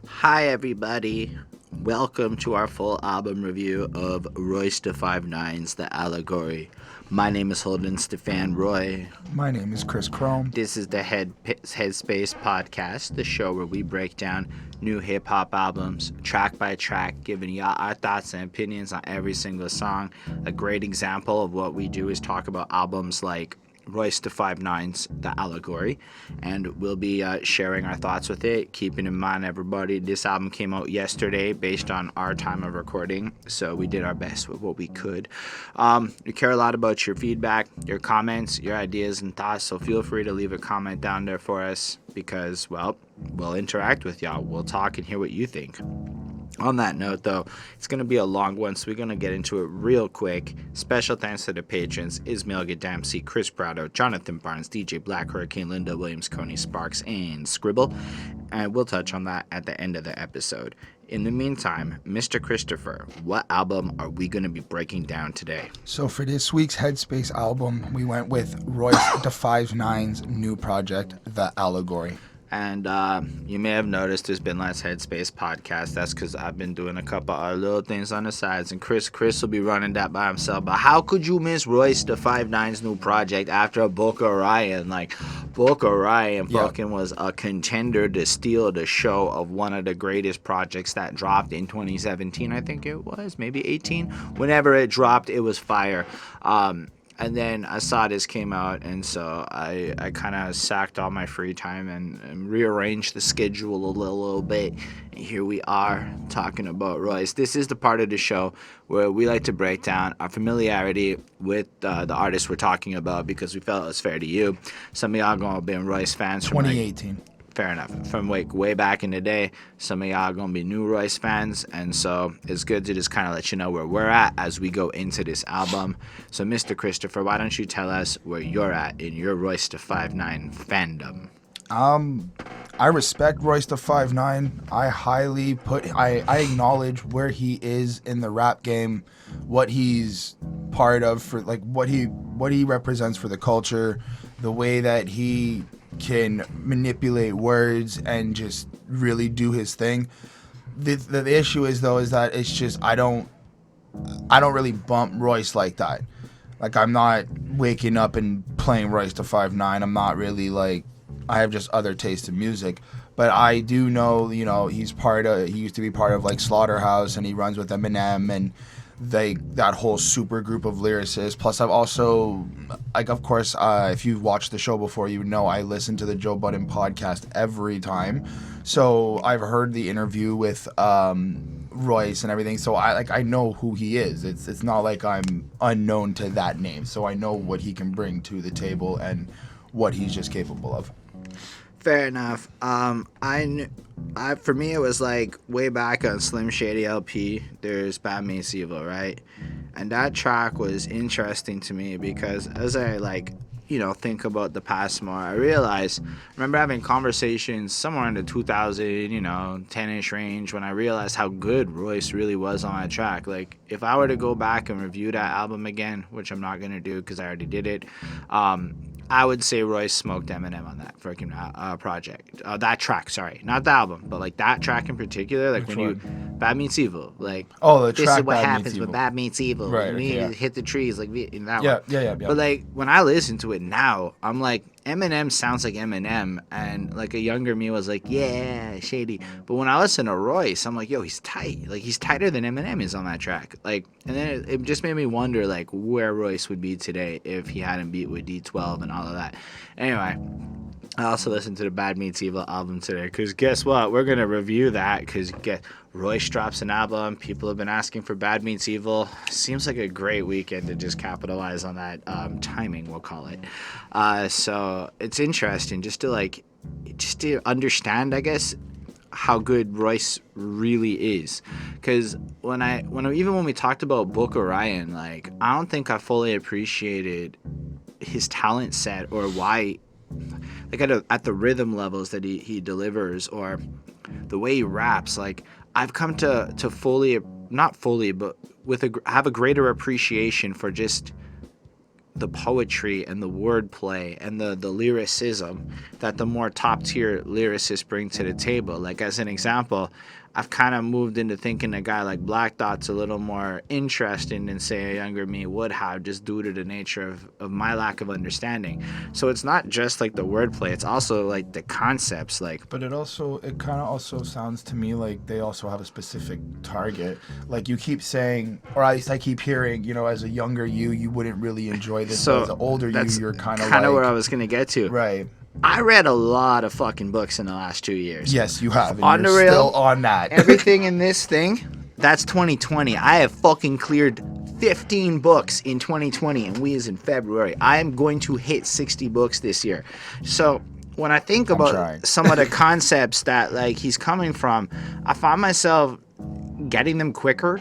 Hi everybody, welcome to our full album review of Royce da 5'9's The Allegory. My name is Holden Stephan Roy. My name is Chris Chrome. This is the Headspace podcast, the show where we break down new hip-hop albums, track by track, giving y'all our thoughts and opinions on every single song. A great example of what we do is talk about albums like Royce da 5'9's The Allegory, and we'll be sharing our thoughts with it. Keeping in mind, everybody, this album came out yesterday based on our time of recording, so we did our best with what we could. We care a lot about your feedback, your comments, your ideas and thoughts, so feel free to leave a comment down there for us because, well, we'll interact with y'all. We'll talk and hear what you think. On that note, though, it's going to be a long one, so we're going to get into it real quick. Special thanks to the patrons: Ismail Gadamsi, Chris Prado, Jonathan Barnes, DJ Black, Hurricane, Linda Williams, Coney Sparks, and Scribble. And we'll touch on that at the end of the episode. In the meantime, Mr. Christopher, what album are we going to be breaking down today? So for this week's Headspace album, we went with Royce da 5'9's new project, The Allegory. And you may have noticed there's been less Headspace podcast. That's because I've been doing a couple of little things on the sides, and Chris will be running that by himself. But how could you miss Royce da 5'9's new project after Book Orion? Like, Book Orion fucking was a contender to steal the show of one of the greatest projects that dropped in 2017, I think it was, maybe 18. Whenever it dropped, it was fire. And then I saw this came out, and so I kind of sacked all my free time and rearranged the schedule a little bit. And here we are talking about Royce. This is the part of the show where we like to break down our familiarity with the artists we're talking about because we felt it was fair to you. Some of y'all going to have been Royce fans from 2018. Fair enough. From way back in the day, some of y'all are going to be new Royce fans, and so it's good to just kind of let you know where we're at as we go into this album. So, Mr. Christopher, why don't you tell us where you're at in your Royce da 5'9 fandom? I respect Royce da 5'9. I acknowledge where he is in the rap game, what he's part of, for like what he represents for the culture, the way that he can manipulate words and just really do his thing. The issue is that it's just I don't really bump Royce like that. Like, I'm not waking up and playing Royce da 5'9. I'm not really like, I have just other taste in music. But I do know, he used to be part of like Slaughterhouse, and he runs with Eminem and that whole super group of lyricists. Plus, I've also, like, of course, if you've watched the show before, you know I listen to the Joe Budden podcast every time. So I've heard the interview with Royce and everything. So I know who he is. It's not like I'm unknown to that name. So I know what he can bring to the table and what he's just capable of. Fair enough. For me, it was like way back on Slim Shady LP. There's Bad Meets Evil, right? And that track was interesting to me because as I think about the past more, I remember having conversations somewhere in the 2000, 10-ish range when I realized how good Royce really was on that track. Like, if I were to go back and review that album again, which I'm not going to do because I already did it, I would say Royce smoked Eminem on that freaking project. That track, sorry. Not the album, but like that track in particular. Like, Bad Meets Evil. Like, the this track is what Bad happens Meets when Evil. Bad Meets Evil. Right, We okay, hit the trees, like in that one. one. Yeah. But like, when I listen to it now, I'm like, Eminem sounds like Eminem. And like a younger me was like, yeah, shady. But when I listen to Royce, I'm like, yo, he's tight. Like, he's tighter than Eminem is on that track. Like, and then it just made me wonder, like, where Royce would be today if he hadn't beat with D12 and all of that. Anyway, I also listened to the Bad Meets Evil album today because guess what? We're going to review that because Royce drops an album. People have been asking for Bad Meets Evil. Seems like a great weekend to just capitalize on that timing, we'll call it. So it's interesting just to understand, I guess, how good Royce really is. Because when we talked about Book Orion, like, I don't think I fully appreciated his talent set or why, like, at the rhythm levels that he delivers or the way he raps. Like, I've come to fully, not fully, but have a greater appreciation for just the poetry and the wordplay and the lyricism that the more top tier lyricists bring to the table. Like, as an example, I've kind of moved into thinking a guy like Black Dot's a little more interesting than, say, a younger me would have, just due to the nature of my lack of understanding. So it's not just like the wordplay, it's also like the concepts. Like, but it kind of also sounds to me like they also have a specific target. Like, you keep saying, or at least I keep hearing, you know, as a younger you wouldn't really enjoy this. So but as an older you're kind of where I was gonna get to. Right. I read a lot of fucking books in the last 2 years. Yes, you have. And on you're the rail, still on that. Everything in this thing, that's 2020. I have fucking cleared 15 books in 2020, and we is in February. I am going to hit 60 books this year. So when I think about some of the concepts that like he's coming from, I find myself getting them quicker,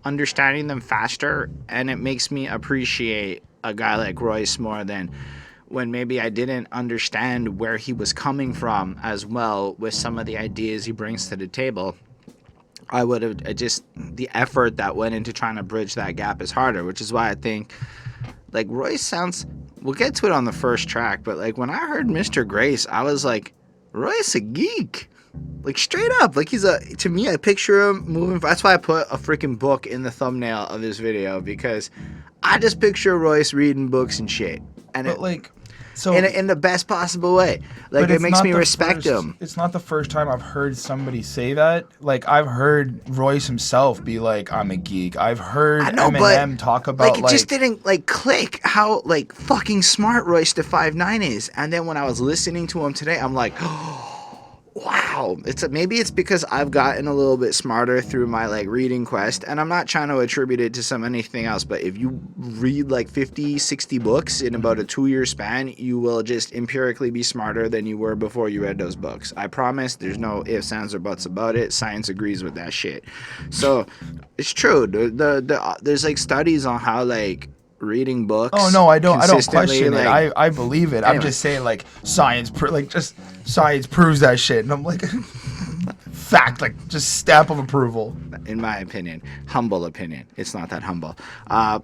understanding them faster, and it makes me appreciate a guy like Royce more than when maybe I didn't understand where he was coming from as well with some of the ideas he brings to the table. I would have the effort that went into trying to bridge that gap is harder, which is why I think like Royce sounds, we'll get to it on the first track, but like when I heard Mr. Grace, I was like, Royce a geek. Like straight up, like to me, I picture him moving. That's why I put a freaking book in the thumbnail of this video, because I just picture Royce reading books and shit. And but so in the best possible way. Like, it makes me respect him. It's not the first time I've heard somebody say that. Like, I've heard Royce himself be like, I'm a geek. I've heard Eminem talk about like, it just didn't like click how like fucking smart Royce the 5'9" is. And then when I was listening to him today, I'm like, oh, wow. Maybe it's because I've gotten a little bit smarter through my like reading quest, and I'm not trying to attribute it to anything else, but if you read like 50, 60 books in about a 2-year span, you will just empirically be smarter than you were before you read those books. I promise. There's no ifs, ands, or buts about it. Science agrees with that shit. So it's true. There's like studies on how like reading books. Oh no, I don't question it. Like, I believe it. Anyway. I'm just saying like science proves that shit, and I'm like fact, like just stamp of approval. In my opinion, humble opinion. It's not that humble.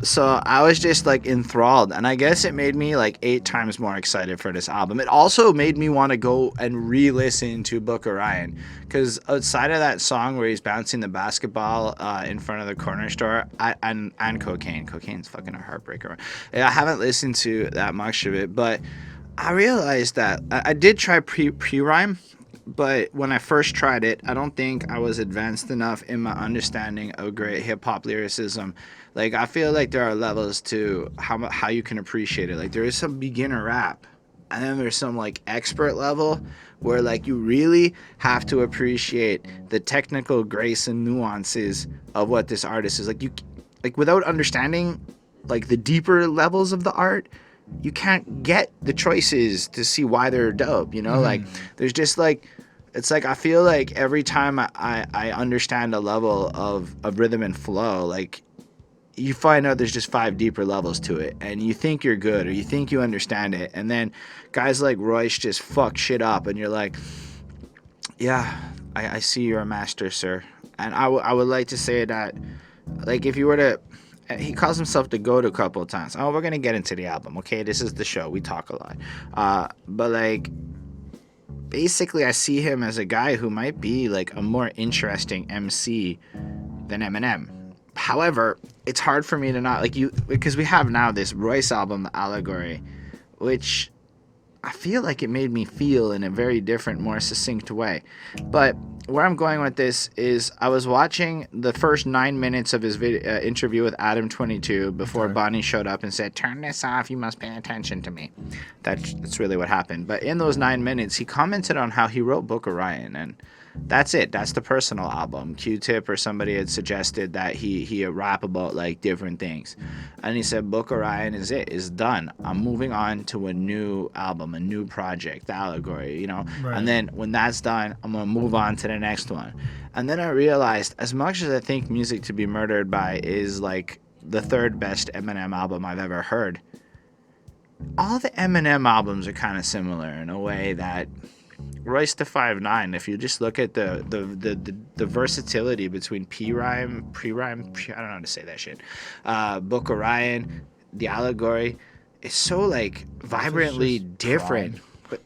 So I was just like enthralled, and I guess it made me like 8 times more excited for this album. It also made me want to go and re-listen to Book of Ryan, because outside of that song where he's bouncing the basketball in front of the corner store, and cocaine's fucking a heartbreaker. I haven't listened to that much of it, but I realized that I did try pre-rhyme. But when I first tried it, I don't think I was advanced enough in my understanding of great hip-hop lyricism. Like, I feel like there are levels to how you can appreciate it. Like, there is some beginner rap, and then there's some, like, expert level where, like, you really have to appreciate the technical grace and nuances of what this artist is. Like, without understanding, like, the deeper levels of the art, you can't get the choices to see why they're dope, you know? Mm. Like, there's just, like, it's like I feel like every time I understand a level of rhythm and flow, like, you find out there's just 5 deeper levels to it, and you think you're good, or you think you understand it, and then guys like Royce just fuck shit up, and you're like, yeah, I see you're a master, sir. And I would like to say that, like, if you were to... He calls himself the GOAT a couple of times. Oh, we're going to get into the album, okay? This is the show. We talk a lot. But, like, basically I see him as a guy who might be, like, a more interesting MC than Eminem. However, it's hard for me to not, like, because we have now this Royce album, Allegory, which I feel like it made me feel in a very different, more succinct way. But where I'm going with this is I was watching the first 9 minutes of his interview with Adam 22 before Bonnie showed up and said, "Turn this off, you must pay attention to me." That's really what happened. But in those 9 minutes, he commented on how he wrote Book of Ryan, and that's it. That's the personal album. Q-Tip or somebody had suggested that he rap about like different things, and he said Book of Ryan is it. Is done. I'm moving on to a new album, a new project, the Allegory, you know. Right. And then when that's done, I'm gonna move on to the next one. And then I realized, as much as I think Music to Be Murdered By is like the 3rd best Eminem album I've ever heard, all the Eminem albums are kind of similar in a way that Royce the 5'9", if you just look at the versatility between pre-rhyme, I don't know how to say that shit, Book of Ryan, the Allegory, is so like vibrantly just different. prime. But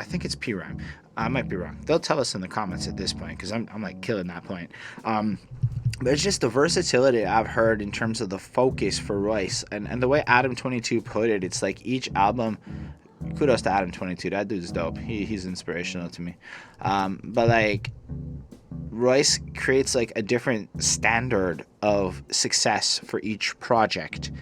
I think it's P rhyme. I might be wrong. They'll tell us in the comments at this point because I'm like killing that point. But it's just the versatility I've heard in terms of the focus for Royce and the way Adam 22 put it. It's like each album. Kudos to Adam 22. That dude's dope. He's inspirational to me. But like Royce creates like a different standard of success for each project,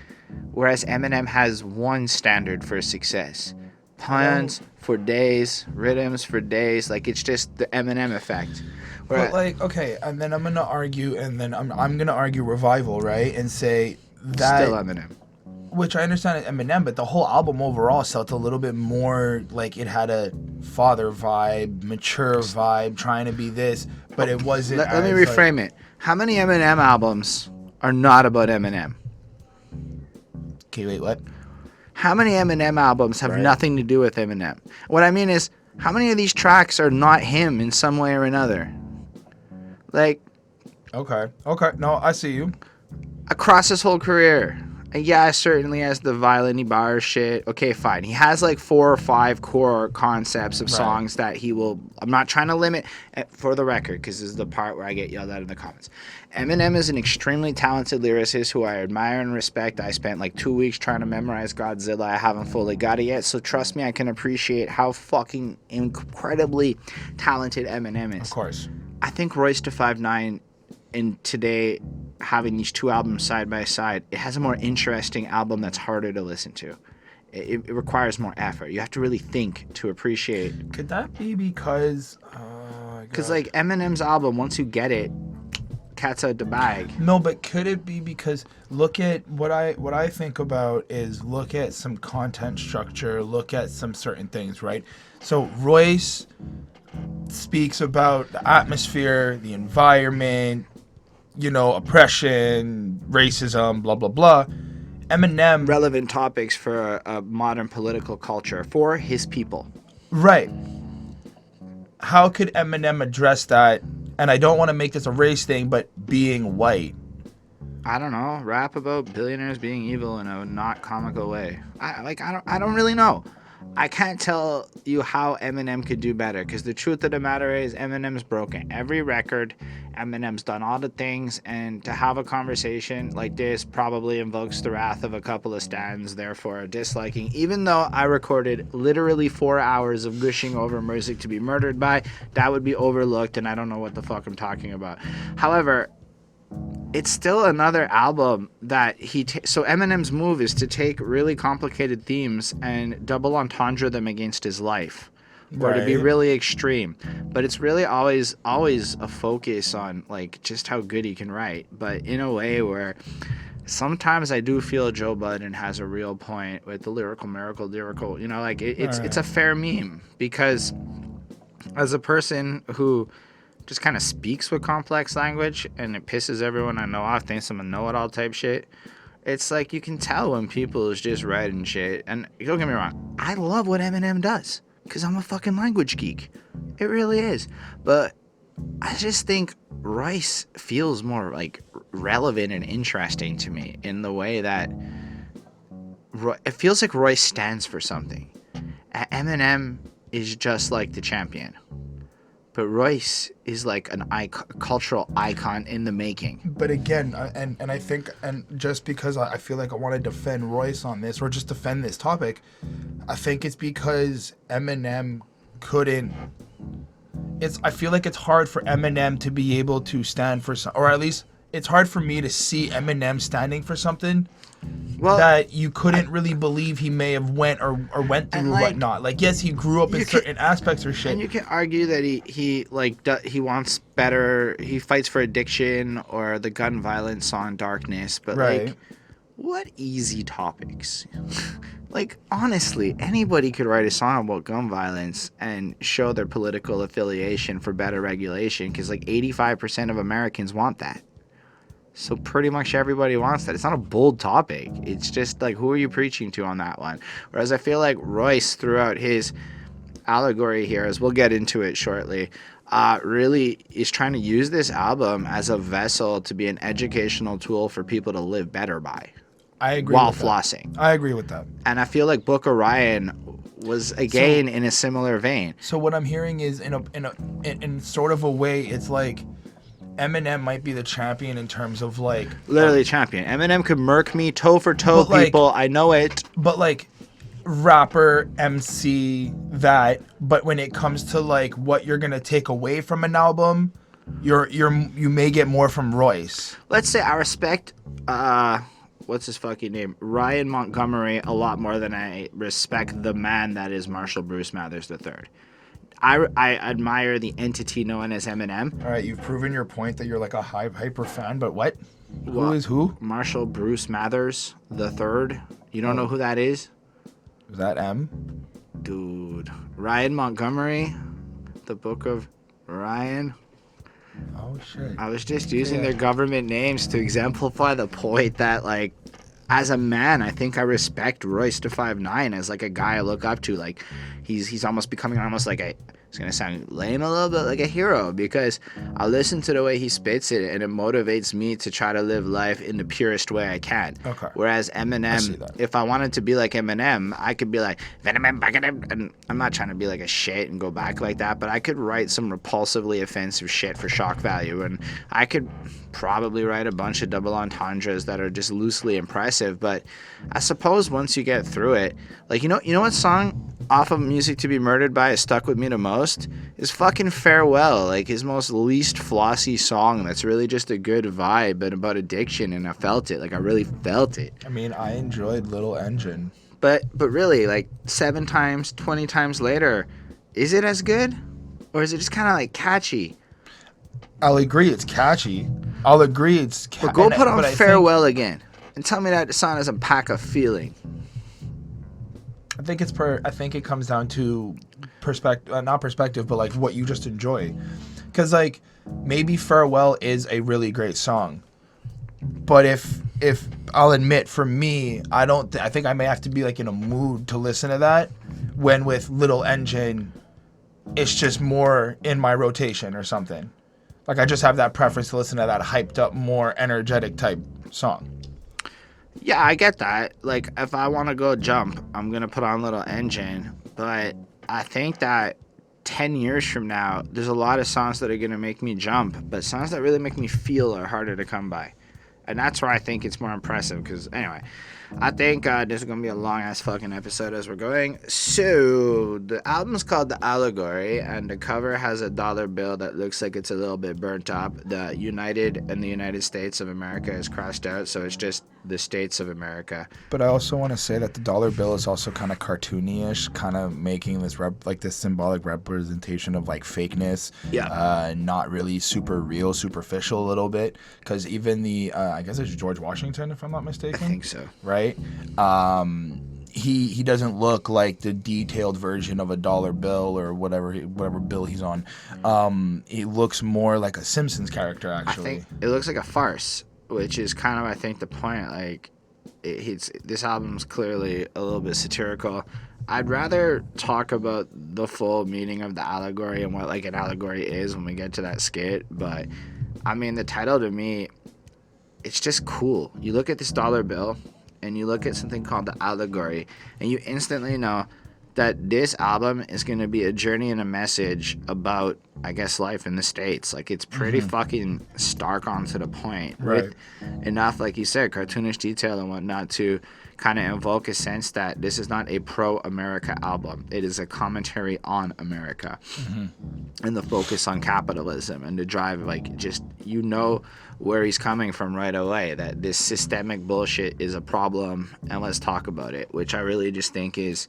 whereas Eminem has one standard for success. Puns for days, rhythms for days. Like it's just the Eminem effect. But like, okay, and then I'm gonna argue, and then I'm gonna argue Revival, right, and say that Still Eminem. which I understand Eminem, but the whole album overall felt a little bit more like it had a father vibe, mature vibe, trying to be this, but it wasn't. Let me reframe it. How many Eminem albums are not about Eminem? Okay, wait, what? How many Eminem albums have Right. nothing to do with Eminem? What I mean is, how many of these tracks are not him in some way or another? Like, Okay, no, I see you. across his whole career. And yeah, certainly has the violent bar shit. Okay, fine. He has like 4 or 5 core concepts of Right. songs that he will. I'm not trying to limit, for the record, because this is the part where I get yelled at in the comments. Eminem is an extremely talented lyricist who I admire and respect. I spent like 2 weeks trying to memorize Godzilla. I haven't fully got it yet, so trust me, I can appreciate how fucking incredibly talented Eminem is. Of course. I think Royce da 5'9" and today having these two albums side by side, it has a more interesting album that's harder to listen to. It requires more effort. You have to really think to appreciate. Could that be because? Because like Eminem's album, once you get it, cat's out the bag. No, but could it be because look at what I think about is look at some content structure, look at some certain things, right? So Royce speaks about the atmosphere, the environment, oppression, racism, blah blah blah. Eminem, Relevant topics for a modern political culture for his people. right? How could Eminem address that? And I don't want to make this a race thing, but being white. I don't know. Rap about billionaires being evil in a not comical way. I don't really know. I can't tell you how Eminem could do better because the truth of the matter is Eminem's broken every record. Eminem's done all the things, and to have a conversation like this probably invokes the wrath of a couple of stands, therefore disliking. Even though I recorded literally 4 hours of gushing over music to be murdered by, that would be overlooked, and I don't know what the fuck I'm talking about. However, it's still another album that so Eminem's move is to take really complicated themes and double entendre them against his life, or to be Right. really extreme. But it's really always a focus on like just how good he can write, but in a way where sometimes I do feel Joe Budden has a real point with the lyrical miracle, like it's a fair meme because as a person who just kind of speaks with complex language and it pisses everyone I know off, thinks I'm a know-it-all type shit. It's like you can tell when people is just writing shit. And don't get me wrong, I love what Eminem does because I'm a fucking language geek. It really is. But I just think Royce feels more like relevant and interesting to me in the way that it feels like Royce stands for something. Eminem is just like the champion. But Royce is like an cultural icon in the making. But again, and I think, and just because I feel like I want to defend Royce on this, or just defend this topic, I think it's because Eminem couldn't. I feel like it's hard for Eminem to be able to stand for some, or at least it's hard for me to see Eminem standing for something that you couldn't really believe he may have went through or whatnot. Like, yes, he grew up in certain aspects or shit. And you can argue that he wants better. He fights for addiction or the gun violence song Darkness. But like, what easy topics? Like, honestly, anybody could write a song about gun violence and show their political affiliation for better regulation because like 85% of Americans want that. So pretty much everybody wants that. It's not a bold topic. It's just like, who are you preaching to on that one? Whereas I feel like Royce, throughout his Allegory here, as we'll get into it shortly, really is trying to use this album as a vessel to be an educational tool for people to live better by. I agree while with that. flossing. I agree with that. And I feel like Book of Ryan was again in a similar vein. So what I'm hearing is in sort of a way, it's like Eminem might be the champion in terms of like Literally champion. Eminem could murk me toe for toe, But, like- people. I know it. but like rapper MC that, but when it comes to like what you're gonna take away from an album, you may get more from Royce. Let's say I respect what's his fucking name? Ryan Montgomery a lot more than I respect the man that is Marshall Bruce Mathers III. I admire the entity known as Eminem. All right, you've proven your point that you're like a hyper fan, but what? Who Well, is who? Marshall Bruce Mathers III. You don't know who that is? Is that M? Dude. Ryan Montgomery, the Book of Ryan. Oh shit. I was just using their government names to exemplify the point that, like, as a man, I think I respect Royce da 5'9" as like a guy I look up to. Like, he's almost becoming almost like a. It's gonna sound lame a little bit, like a hero, because I listen to the way he spits it and it motivates me to try to live life in the purest way I can. Okay. Whereas I see Eminem, that. if I wanted to be like Eminem, I could be like Venom, and I'm not trying to be like a shit and go back like that, but I could write some repulsively offensive shit for shock value, and I could probably write a bunch of double entendres that are just loosely impressive. But I suppose once you get through it, like, you know what song off of Music to Be Murdered By has stuck with me the most is fucking Farewell, like his most least flossy song that's really just a good vibe and about addiction, and I felt it. Like, I really felt it. I mean, I enjoyed Little Engine. But really, like 7 times, 20 times later, is it as good? Or is it just kind of like catchy? I'll agree it's catchy. I'll agree it's catchy. But go put on Farewell again and tell me that the song doesn't pack a feeling. I think it comes down to perspective, not perspective, but like what you just enjoy. Because like maybe Farewell is a really great song, but if I'll admit, for me, I think I may have to be like in a mood to listen to that. When with Little Engine, it's just more in my rotation or something. Like I just have that preference to listen to that hyped up, more energetic type song. Yeah, I get that. Like, if I want to go jump, I'm going to put on Little Engine. But I think that 10 years from now, there's a lot of songs that are going to make me jump. But songs that really make me feel are harder to come by. And that's where I think it's more impressive. Because, anyway, I think this is going to be a long-ass fucking episode as we're going. So, the album's called The Allegory, and the cover has a dollar bill that looks like it's a little bit burnt up. The United and the United States of America is crossed out, so it's just the States of America. But I also want to say that the dollar bill is also kind of cartoony-ish, kind of making this this symbolic representation of like fakeness. Yeah. Not really super real, superficial a little bit. Because even the, I guess it's George Washington, if I'm not mistaken. I think so. Right? He doesn't look like the detailed version of a dollar bill or whatever bill he's on. He looks more like a Simpsons character, actually. I think it looks like a farce, which is kind of, I think, the point. Like, this album's clearly a little bit satirical. I'd rather talk about the full meaning of the allegory and what like an allegory is when we get to that skit. But I mean, the title to me, it's just cool. You look at this dollar bill and you look at something called the Allegory, and you instantly know that this album is going to be a journey and a message about, I guess, life in the States. Like, it's pretty fucking stark on to the point. Right. With enough, like you said, cartoonish detail and whatnot to kind of invoke a sense that this is not a pro-America album. It is a commentary on America. And the focus on capitalism and the drive, like, just, you know where he's coming from right away, that this systemic bullshit is a problem and let's talk about it, which I really just think is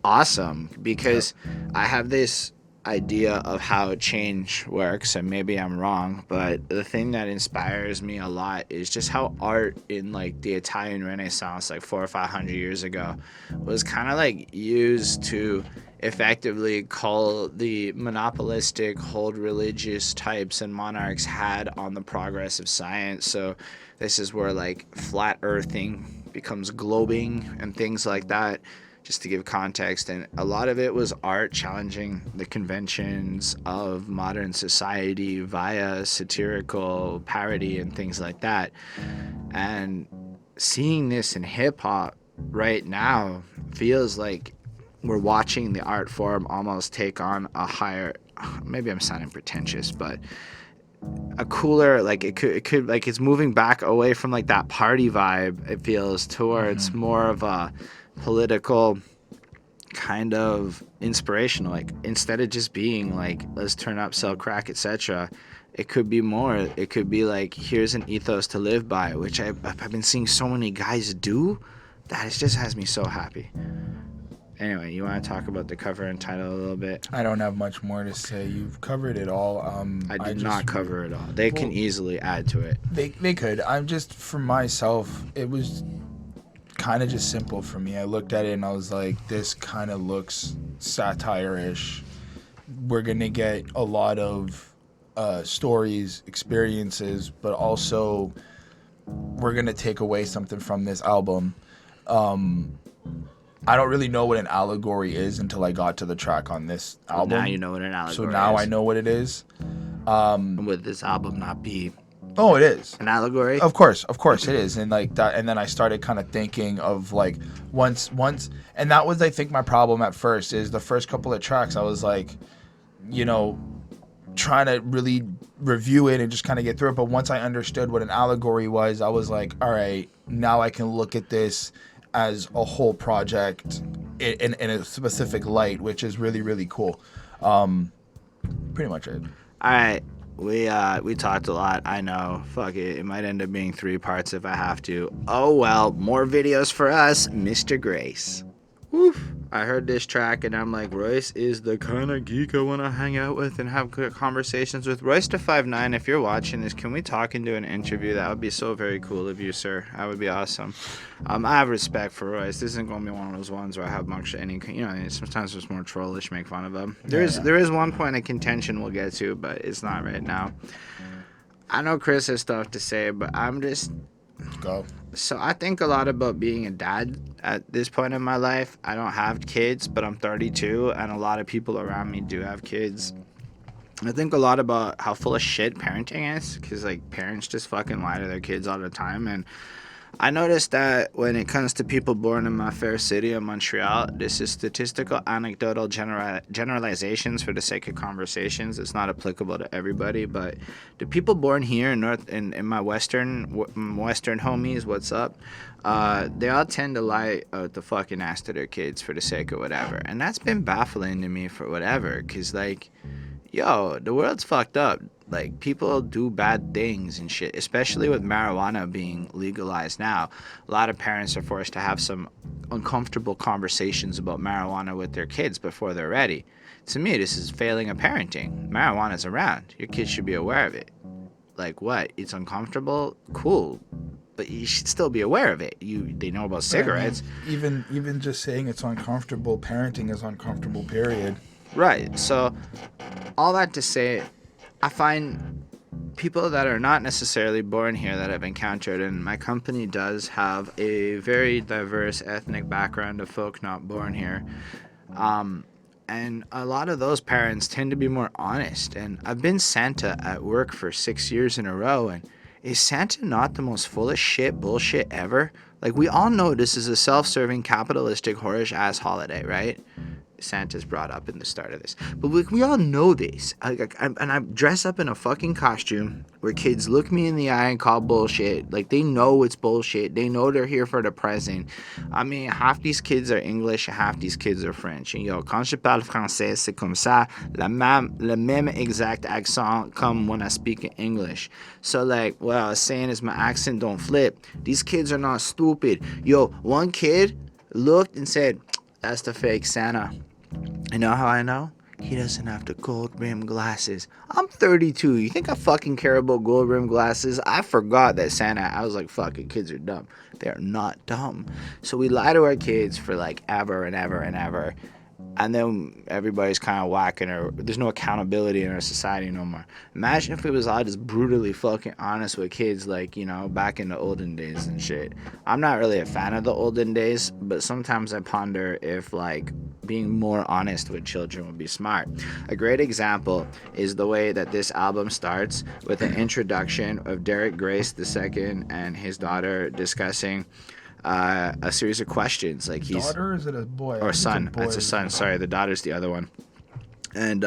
awesome, because I have this idea of how change works, and maybe I'm wrong, but the thing that inspires me a lot is just how art in like the Italian Renaissance, like 400 or 500 years ago, was kind of like used to effectively call the monopolistic hold religious types and monarchs had on the progress of science. So this is where like flat earthing becomes globing and things like that, just to give context. And a lot of it was art challenging the conventions of modern society via satirical parody and things like that. And seeing this in hip hop right now feels like we're watching the art form almost take on a higher, maybe I'm sounding pretentious, but a cooler, like it could like it's moving back away from like that party vibe, it feels, towards more of a political kind of inspirational, like instead of just being like let's turn up, sell crack, etc. It could be more, it could be like here's an ethos to live by, which I've been seeing so many guys do that it just has me so happy. Anyway, you want to talk about the cover and title a little bit? I don't have much more to say. You've covered it all. I did not cover it all. They can easily add to it. They could. I'm just, for myself, it was kind of just simple for me. I looked at it and I was like, this kind of looks satire-ish. We're going to get a lot of stories, experiences, but also we're going to take away something from this album. I don't really know what an allegory is until I got to the track on this album. Now you know what an allegory is. So now I know what it is. Would this album not be Oh, it is. an allegory? Of course it is. And like that, and then I started kind of thinking of like once, and that was, I think, my problem at first, is the first couple of tracks I was like, you know, trying to really review it and just kind of get through it. But once I understood what an allegory was, I was like, all right, now I can look at this as a whole project in a specific light, which is really, really cool. Pretty much it. All right. We talked a lot. I know. Fuck it. It might end up being 3 parts if I have to. Oh well. More videos for us, Mr. Grace. Woof. I heard this track and I'm like, Royce is the kind of geek I want to hang out with and have good conversations with. Royce to 5'9", if you're watching this, can we talk and do an interview? That would be so very cool of you, sir. That would be awesome. I have respect for Royce. This isn't going to be one of those ones where I have much any, you know, sometimes it's more trollish, make fun of him. There is one point of contention we'll get to, but it's not right now. I know Chris has stuff to say, but I'm just... Go. So I think a lot about being a dad at this point in my life. I don't have kids, but I'm 32, and a lot of people around me do have kids. I think a lot about how full of shit parenting is, because like parents just fucking lie to their kids all the time. And I noticed that when it comes to people born in my fair city of Montreal, this is statistical, anecdotal generalizations for the sake of conversations. It's not applicable to everybody, but the people born here in my western homies, what's up? They all tend to lie out the fucking ass to their kids for the sake of whatever, and that's been baffling to me for whatever. Cause like, yo, the world's fucked up. Like, people do bad things and shit, especially with marijuana being legalized now. A lot of parents are forced to have some uncomfortable conversations about marijuana with their kids before they're ready. To me, this is failing of parenting. Marijuana's around. Your kids should be aware of it. Like, what? It's uncomfortable? Cool. But you should still be aware of it. They know about cigarettes. I mean, even just saying it's uncomfortable, parenting is uncomfortable, period. Right. So, all that to say, I find people that are not necessarily born here that I've encountered, and my company does have a very diverse ethnic background of folk not born here. And a lot of those parents tend to be more honest. And I've been Santa at work for 6 years in a row, and is Santa not the most full of shit bullshit ever? Like, we all know this is a self-serving, capitalistic, whorish-ass holiday, right? Santa's brought up in the start of this. But we all know this. And I dress up in a fucking costume where kids look me in the eye and call bullshit. Like, they know it's bullshit. They know they're here for the present. I mean, half these kids are English, half these kids are French. And yo, quand je parle français, c'est comme ça. Le même exact accent comme when I speak in English. So, like, what I was saying is my accent don't flip. These kids are not stupid. Yo, one kid looked and said, that's the fake Santa. You know how I know? He doesn't have the gold rim glasses. I'm 32. You think I fucking care about gold rim glasses? I forgot that Santa. I was like, fucking kids are dumb. They're not dumb. So we lie to our kids for like ever and ever and ever. and then everybody's kind of whacking her. There's no accountability in our society no more. Imagine if it was all just brutally fucking honest with kids, like, you know, back in the olden days and shit. I'm not really a fan of the olden days, but sometimes I ponder if, like, being more honest with children would be smart. A great example is the way that this album starts with an introduction of Derek Grace II and his daughter discussing a series of questions. Like, he's daughter, or is it a boy? Or son. It's a son. Sorry, the daughter's the other one. And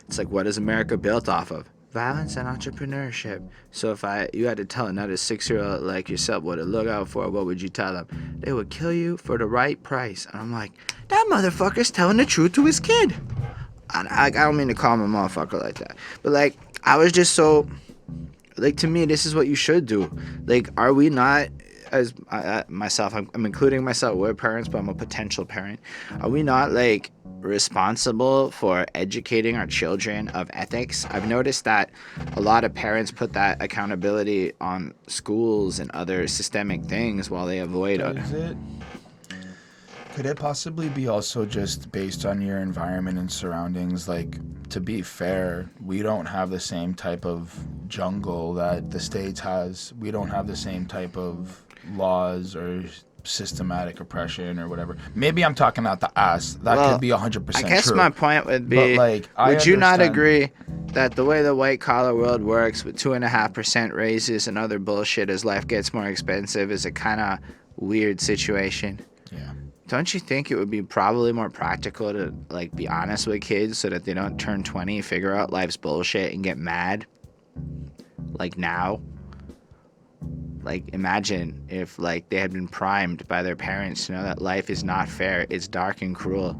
it's like, what is America built off of? Violence and entrepreneurship. So if you had to tell another 6-year-old like yourself what to look out for, what would you tell them? They would kill you for the right price. And I'm like, that motherfucker's telling the truth to his kid. I don't mean to call him a motherfucker like that, but like, I was just so, like, to me, this is what you should do. Like, are we not, as myself, I'm including myself, we're parents, but I'm a potential parent. Are we not, like, responsible for educating our children of ethics? I've noticed that a lot of parents put that accountability on schools and other systemic things while they avoid it. Could it possibly be also just based on your environment and surroundings? Like, to be fair, we don't have the same type of jungle that the States has. We don't have the same type of laws or systematic oppression or whatever. Maybe I'm talking out the ass. That could be 100% true. I guess my point would be, but, like, would you not agree that the way the white collar world works with 2.5% raises and other bullshit as life gets more expensive is a kind of weird situation? Yeah. Don't you think it would be probably more practical to, like, be honest with kids so that they don't turn 20, figure out life's bullshit, and get mad? Like, now? Like, imagine if, like, they had been primed by their parents to know that life is not fair, it's dark and cruel,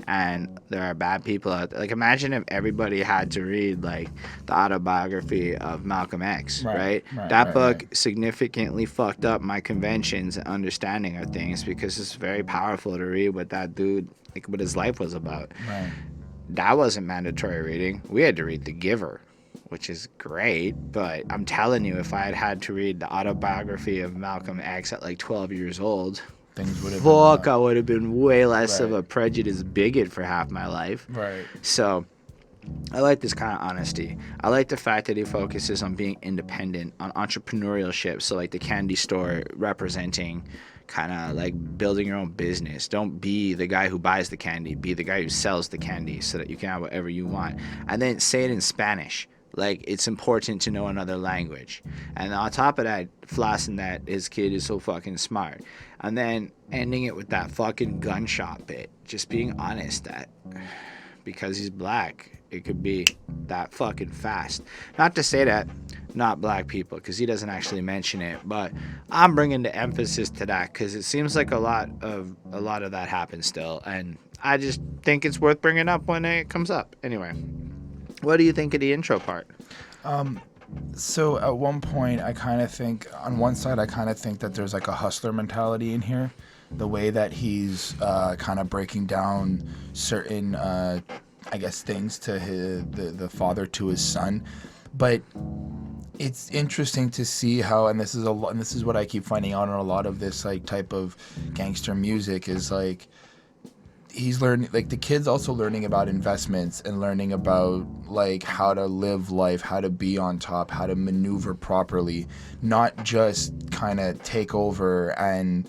and there are bad people out there. Like, imagine if everybody had to read, like, the autobiography of Malcolm X, right? That book significantly fucked up my conventions and understanding of things, because it's very powerful to read what that dude, like, what his life was about. Right. That wasn't mandatory reading. We had to read The Giver, which is great, but I'm telling you, if I had had to read the autobiography of Malcolm X at, like, 12 years old, things would have I would have been way less of a prejudiced bigot for half my life. Right. So I like this kind of honesty. I like the fact that he focuses on being independent, on entrepreneurship. So, like, the candy store representing kind of like building your own business. Don't be the guy who buys the candy. Be the guy who sells the candy so that you can have whatever you want. And then say it in Spanish. Like, it's important to know another language. And on top of that, flossing that his kid is so fucking smart. And then ending it with that fucking gunshot bit. Just being honest that because he's black, it could be that fucking fast. Not to say that not black people, because he doesn't actually mention it, but I'm bringing the emphasis to that because it seems like a lot of that happens still. And I just think it's worth bringing up when it comes up. Anyway. What do you think of the intro part? So at one point, I kind of think, on one side, I kind of think that there's like a hustler mentality in here. The way that he's kind of breaking down certain, I guess, things to the father to his son. But it's interesting to see how, and this is what I keep finding out on a lot of this like type of gangster music is like, he's learning, like, the kid's also learning about investments and learning about like how to live life, how to be on top, how to maneuver properly, not just kind of take over. And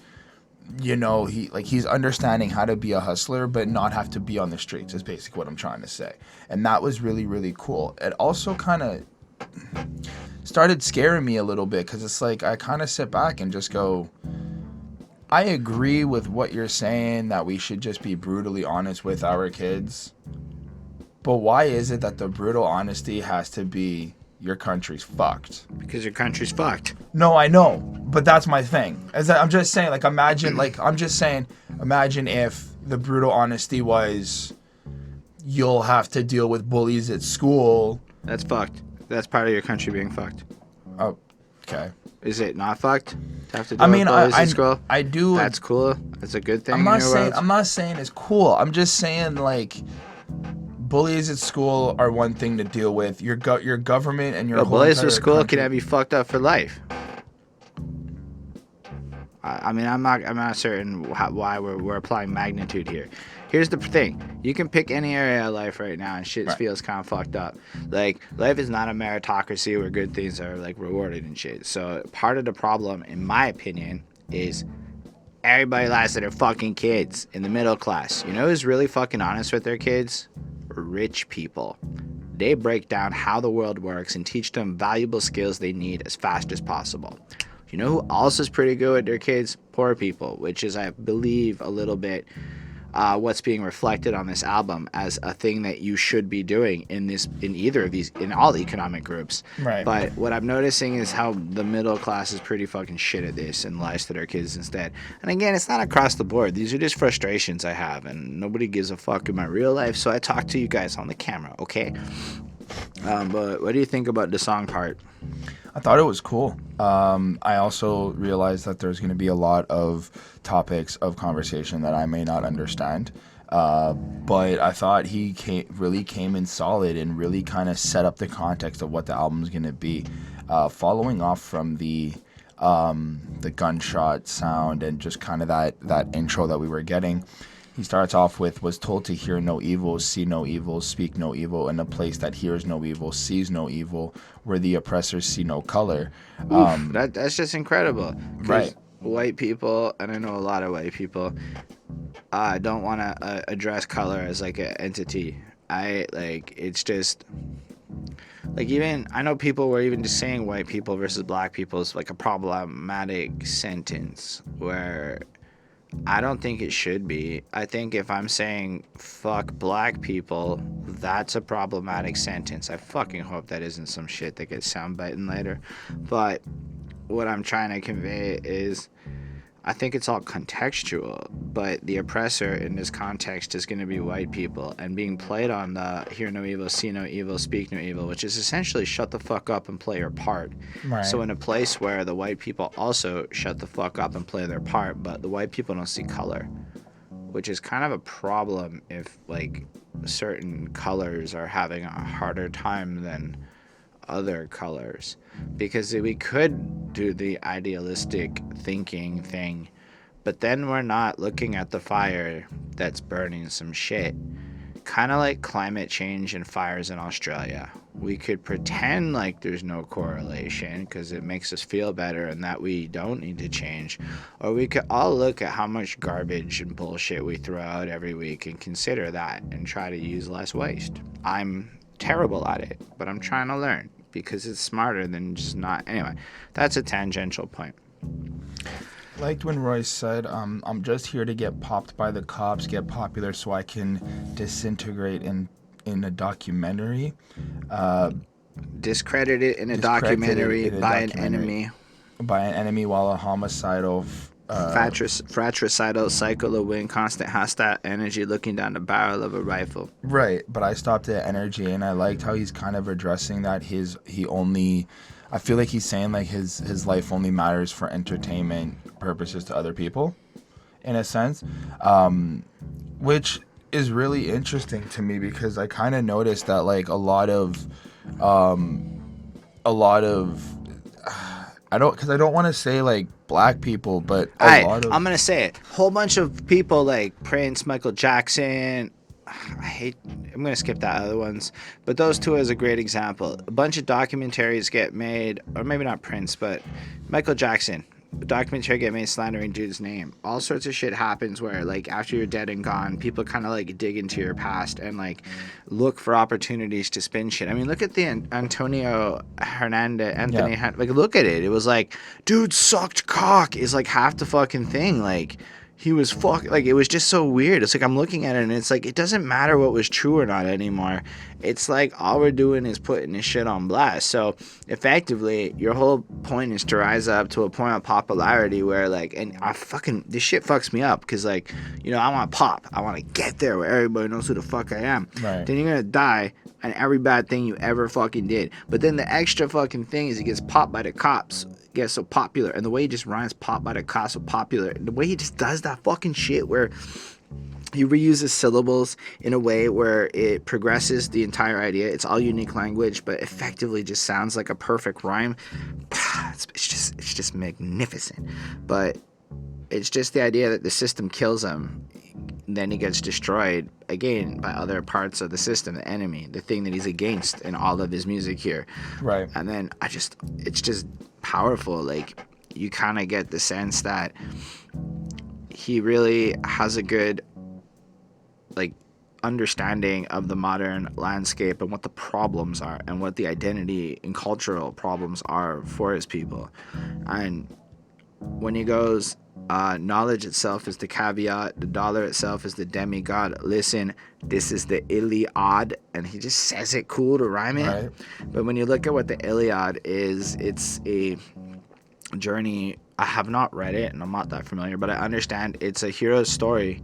you know, he's understanding how to be a hustler but not have to be on the streets is basically what I'm trying to say. And that was really, really cool. It also kind of started scaring me a little bit because it's like I kind of sit back and just go, I agree with what you're saying, that we should just be brutally honest with our kids. But why is it that the brutal honesty has to be your country's fucked? Because your country's fucked. No, I know. But that's my thing. I'm just saying, like, imagine if the brutal honesty was, you'll have to deal with bullies at school. That's fucked. That's part of your country being fucked. Oh, okay. Is it not fucked? Have to do with bullies at school? I do. That's cool. That's a good thing. I'm not saying it's cool. I'm just saying, like, bullies at school are one thing to deal with. Your government and your whole bullies at school country. can have you fucked up for life. I mean, I'm not certain why we're applying magnitude here. here's the thing. You can pick any area of life right now and shit feels kind of fucked up. Like, life is not a meritocracy where good things are, like, rewarded and shit. So part of the problem, in my opinion, is everybody lies to their fucking kids in the middle class. You know who's really fucking honest with their kids? Rich people. They break down how the world works and teach them valuable skills they need as fast as possible. You know who also is pretty good with their kids? Poor people, which is, I believe, a little bit what's being reflected on this album as a thing that you should be doing in either of these, in all the economic groups. Right. But what I'm noticing is how the middle class is pretty fucking shit at this and lies to their kids instead. And again, it's not across the board. These are just frustrations I have, and nobody gives a fuck in my real life, so I talk to you guys on the camera, okay? But what do you think about the song part? I thought it was cool. I also realized that there's going to be a lot of topics of conversation that I may not understand. But I thought he really came in solid and really kind of set up the context of what the album's going to be. Following off from the gunshot sound and just kind of that intro that we were getting, he starts off with, was told to hear no evil, see no evil, speak no evil, in a place that hears no evil, sees no evil, where the oppressors see no color. That's just incredible. Right. White people, and I know a lot of white people, don't want to address color as like an entity. It's just, like, even, I know people were even just saying white people versus black people is like a problematic sentence where I don't think it should be. I think if I'm saying fuck black people, that's a problematic sentence. I fucking hope that isn't some shit that gets soundbiting later. But what I'm trying to convey is, I think it's all contextual, but the oppressor in this context is going to be white people, and being played on the hear no evil, see no evil, speak no evil, which is essentially shut the fuck up and play your part. Right. So in a place where the white people also shut the fuck up and play their part, but the white people don't see color, which is kind of a problem if, like, certain colors are having a harder time than other colors, because we could do the idealistic thinking thing, but then we're not looking at the fire that's burning some shit, kind of like climate change and fires in Australia. We could pretend like there's no correlation because it makes us feel better and that we don't need to change, or we could all look at how much garbage and bullshit we throw out every week and consider that and try to use less waste. I'm terrible at it, but I'm trying to learn because it's smarter than just not. Anyway, that's a tangential point. Liked when Royce said, I'm just here to get popped by the cops, get popular so I can disintegrate in a documentary. Discredited in a documentary by an enemy. By an enemy while a homicidal... fratricidal cycle of wind, constant hostile energy looking down the barrel of a rifle. Right, but I stopped at energy, and I liked how he's kind of addressing that. I feel like he's saying like his life only matters for entertainment purposes to other people, in a sense, which is really interesting to me because I kind of noticed that like a lot of I don't want to say like black people, but I'm gonna say it. Whole bunch of people like Prince, Michael Jackson. I'm gonna skip that other ones, but those two is a great example. A bunch of documentaries get made, or maybe not Prince, but Michael Jackson. A documentary get made slandering dude's name. All sorts of shit happens where, like, after you're dead and gone, people kind of like dig into your past and like look for opportunities to spin shit. I mean, look at the Antonio Hernandez, like, look at it. It was like, dude sucked cock is like half the fucking thing. Like, he was like, it was just so weird. It's like I'm looking at it and it's like it doesn't matter what was true or not anymore. It's like all we're doing is putting this shit on blast. So effectively, your whole point is to rise up to a point of popularity where like, and this shit fucks me up because like, you know, I want to pop. I want to get there where everybody knows who the fuck I am. Right. Then you're gonna die and every bad thing you ever fucking did. But then the extra fucking thing is he gets popped by the cops. Gets so popular, and the way he just rhymes "pop" by the cops so popular, the way he just does that fucking shit where he reuses syllables in a way where it progresses the entire idea. It's all unique language, but effectively just sounds like a perfect rhyme. It's just magnificent. But it's just the idea that the system kills him. then he gets destroyed again by other parts of the system, the enemy, the thing that he's against in all of his music here. Right. And then it's just powerful. Like, you kind of get the sense that he really has a good, like, understanding of the modern landscape and what the problems are and what the identity and cultural problems are for his people. And when he goes, knowledge itself is the caveat, the dollar itself is the demigod. Listen, this is the Iliad, and he just says it cool to rhyme it. Right. But when you look at what the Iliad is, it's a journey. I have not read it, and I'm not that familiar, but I understand it's a hero's story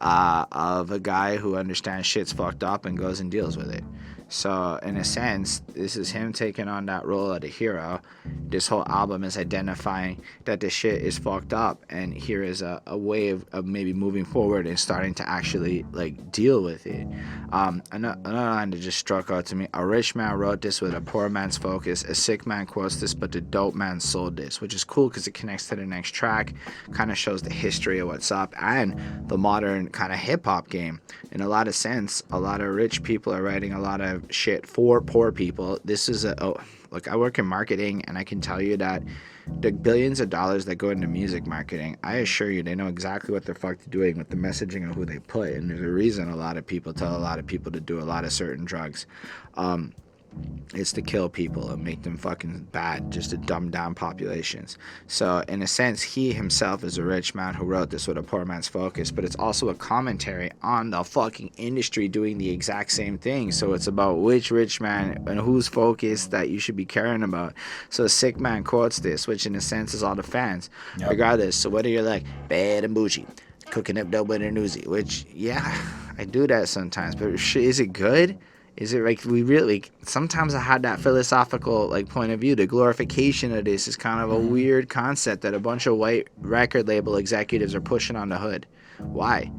of a guy who understands shit's fucked up and goes and deals with it. So in a sense, this is him taking on that role of the hero. This whole album is identifying that this shit is fucked up, and here is a way of maybe moving forward and starting to actually like deal with it. Another line that just struck out to me: a rich man wrote this with a poor man's focus, a sick man quotes this, but the dope man sold this, which is cool because it connects to the next track, kind of shows the history of what's up and the modern kind of hip-hop game. In a lot of sense, a lot of rich people are writing a lot of shit for poor people. This is look, I work in marketing, and I can tell you that the billions of dollars that go into music marketing, I assure you, they know exactly what the fuck they're doing with the messaging and who they put. And there's a reason a lot of people tell a lot of people to do a lot of certain drugs. It's to kill people and make them fucking bad, just to dumb down populations. So in a sense, he himself is a rich man who wrote this with a poor man's focus, but it's also a commentary on the fucking industry doing the exact same thing. So it's about which rich man and whose focus that you should be caring about. So a sick man quotes this, which in a sense is all the fans. Yep. Regardless, so whether you're like bad and bougie, cooking up dope with a newsie, which, yeah, I do that sometimes, but is it good? Is it like we really? Sometimes I had that philosophical like point of view. The glorification of this is kind of a weird concept that a bunch of white record label executives are pushing on the hood. Why?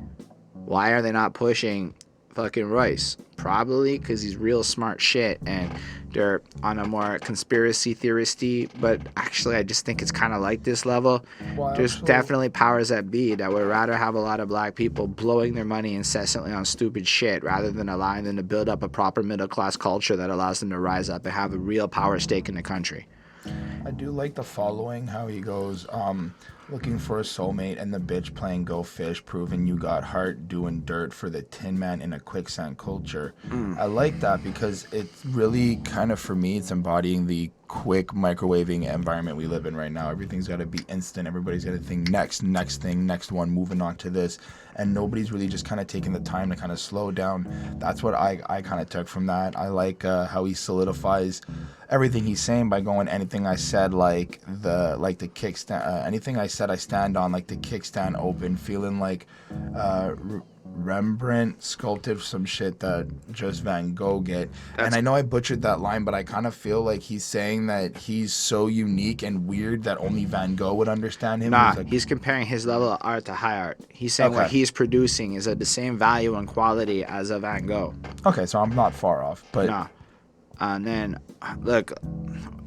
Why are they not pushing fucking Royce? Probably because he's real smart shit, and they're on a more conspiracy theoristy. But actually, I just think it's kind of like this level. Well, there's definitely powers that be that would rather have a lot of black people blowing their money incessantly on stupid shit rather than allowing them to build up a proper middle class culture that allows them to rise up and have a real power stake in the country. I do like the following, how he goes, looking for a soulmate and the bitch playing go fish, proving you got heart, doing dirt for the tin man in a quicksand culture. I like that because it's really kind of, for me, it's embodying the quick microwaving environment we live in right now. Everything's got to be instant. Everybody's got to think next thing, next one, moving on to this. And nobody's really just kind of taking the time to kind of slow down. That's what I kind of took from that. I like how he solidifies everything he's saying by going, anything I said, like the kickstand, anything I said I stand on, like the kickstand open, feeling like Rembrandt sculpted some shit that just Van Gogh get. And I know I butchered that line, but I kind of feel like he's saying that he's so unique and weird that only Van Gogh would understand him. Nah, he's comparing his level of art to high art. He's saying what he's producing is of the same value and quality as a Van Gogh. Okay, so I'm not far off, but nah. And then, look,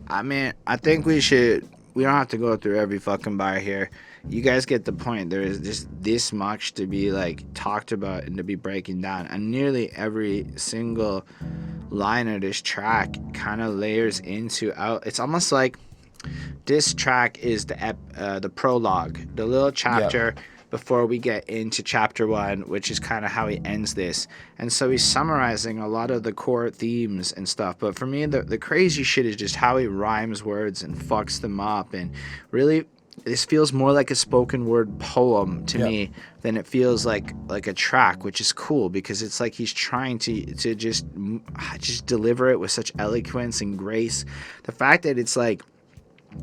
I mean, I think we don't have to go through every fucking bar here. You guys get the point. There is just this much to be like talked about and to be breaking down, and nearly every single line of this track kind of layers into out. It's almost like this track is the prologue, the little chapter before we get into chapter 1, which is kind of how he ends this. And so he's summarizing a lot of the core themes and stuff. But for me, the crazy shit is just how he rhymes words and fucks them up. And really, this feels more like a spoken word poem to me than it feels like a track, which is cool because it's like he's trying to just deliver it with such eloquence and grace. The fact that it's like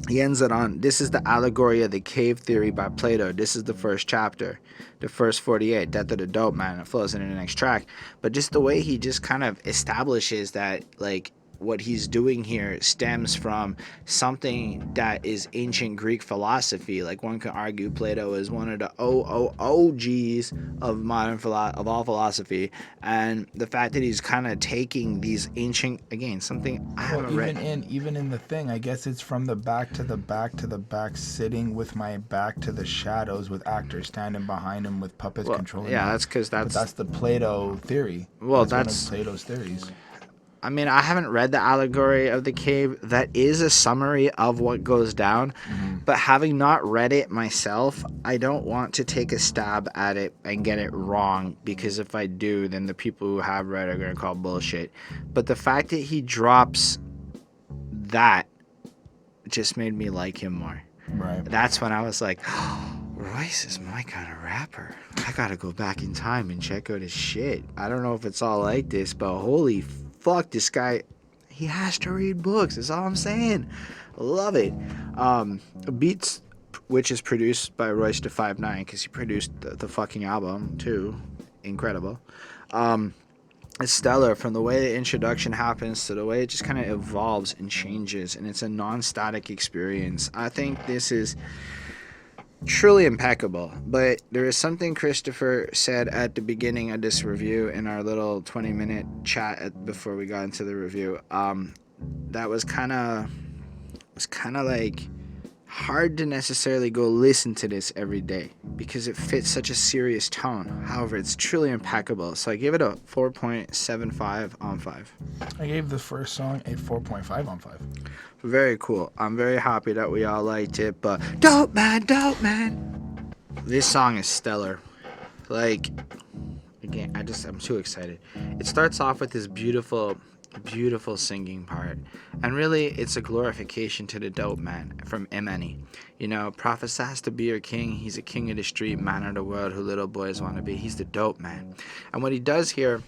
he ends it on, this is the allegory of the cave theory by Plato. This is the first chapter, the first 48, death of the dope man. It flows into the next track. But just the way he just kind of establishes that, like, what he's doing here stems from something that is ancient Greek philosophy. Like, one could argue Plato is one of the OGs of of all philosophy, and the fact that he's kind of taking these ancient, again, something I haven't read. Even in the thing, I guess it's from the back to the back to the back, sitting with my back to the shadows, with actors standing behind him with puppets controlling. Yeah, him. that's because that's the Plato theory. Well, that's one of Plato's theories. I mean, I haven't read the Allegory of the Cave. That is a summary of what goes down. Mm-hmm. But having not read it myself, I don't want to take a stab at it and get it wrong. Because if I do, then the people who have read are going to call bullshit. But the fact that he drops that just made me like him more. Right. That's when I was like, oh, Royce is my kind of rapper. I got to go back in time and check out his shit. I don't know if it's all like this, but holy fuck, this guy, he has to read books. That's all I'm saying. Love it. Beats, which is produced by Royce da 5'9", because he produced the fucking album too. Incredible. It's stellar, from the way the introduction happens to the way it just kind of evolves and changes, and it's a non-static experience. I think this is truly impeccable. But there is something Christopher said at the beginning of this review in our little 20-minute chat before we got into the review, that was kind of like hard to necessarily go listen to this every day because it fits such a serious tone. However, it's truly impeccable. So I give it a 4.75 on 5. I gave the first song a 4.5 on 5. Very cool. I'm very happy that we all liked it, but dope man. This song is stellar. Like, again, I'm too excited. It starts off with this beautiful singing part, and really it's a glorification to the dope man from Emanny. You know, prophesies to be your king. He's a king of the street, man of the world who little boys want to be. He's the dope man. And what he does here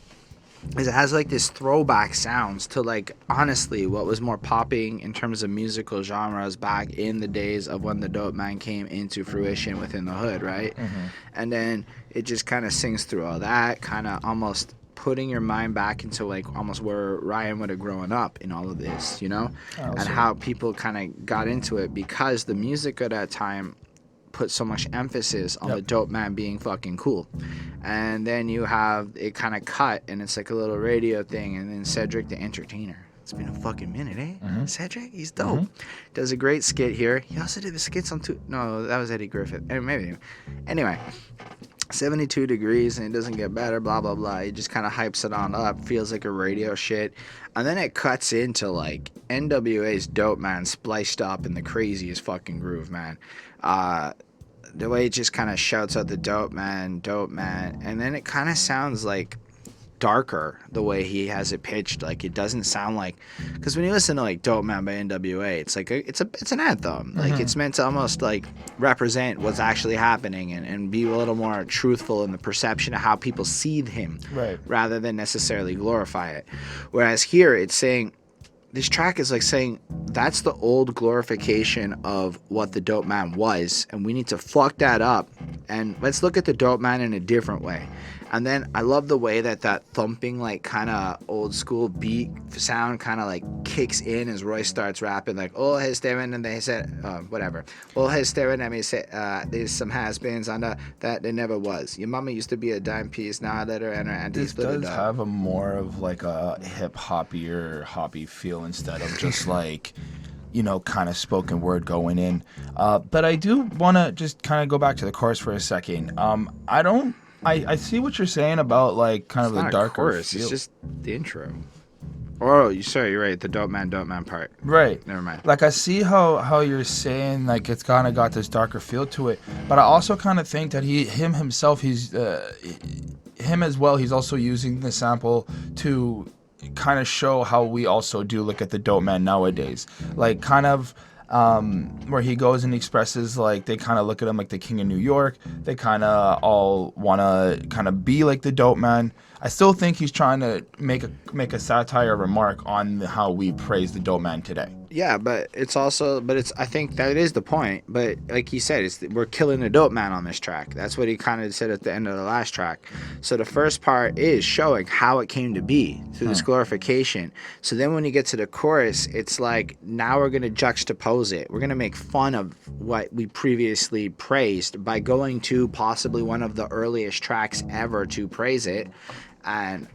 is it has like this throwback sounds to, like, honestly what was more popping in terms of musical genres back in the days of when the dope man came into fruition within the hood, right? Mm-hmm. And then it just kind of sings through all that, kind of almost putting your mind back into, like, almost where Ryan would have grown up in all of this, you know? And how people kind of got into it, because the music at that time put so much emphasis on the dope man being fucking cool. And then you have it kind of cut, and it's like a little radio thing, and then Cedric the entertainer. It's been a fucking minute, eh? Mm-hmm. Cedric, he's dope. Does a great skit here. He also did the skits on no, that was Eddie Griffith. Maybe. Anyway, 72 degrees, and it doesn't get better, blah, blah, blah. He just kind of hypes it on up, feels like a radio shit. And then it cuts into, like, NWA's Dope Man spliced up in the craziest fucking groove, man. The way it just kind of shouts out the dope man, and then it kind of sounds like darker the way he has it pitched. Like, it doesn't sound like, because when you listen to, like, Dope Man by NWA, it's like it's an anthem. Like, it's meant to almost, like, represent what's actually happening and be a little more truthful in the perception of how people see him, right, rather than necessarily glorify it. Whereas here it's saying, this track is like saying that's the old glorification of what the dope man was, and we need to fuck that up, and let's look at the dope man in a different way. And then I love the way that thumping, like, kind of old school beat sound kind of like kicks in as Royce starts rapping, like, oh, hey, Stephan, and they said, whatever. Oh, hey, Stephan, and they said, there's some has-beens on that there never was. Your mama used to be a dime piece, now I let her enter, and this does have a more of, like, a hoppy feel instead of just, like, you know, kind of spoken word going in. But I do want to just kind of go back to the chorus for a second. I see what you're saying about, like, kind of the darker chorus. feel. It's just the intro. Oh, you're right. The dope man part. Right. Never mind. Like, I see how you're saying, like, it's kind of got this darker feel to it. But I also kind of think that him as well, he's also using the sample to kind of show how we also do look at the dope man nowadays. Like, kind of where he goes and expresses, like, they kind of look at him like the king of New York. They kind of all want to kind of be like the dope man. I still think he's trying to make a satire remark on how we praise the dope man today. Yeah, but it's I think that is the point. But like he said, we're killing the dope man on this track. That's what he kind of said at the end of the last track. So the first part is showing how it came to be through this glorification. So then when you get to the chorus, it's like, now we're going to juxtapose it. We're going to make fun of what we previously praised by going to possibly one of the earliest tracks ever to praise it, and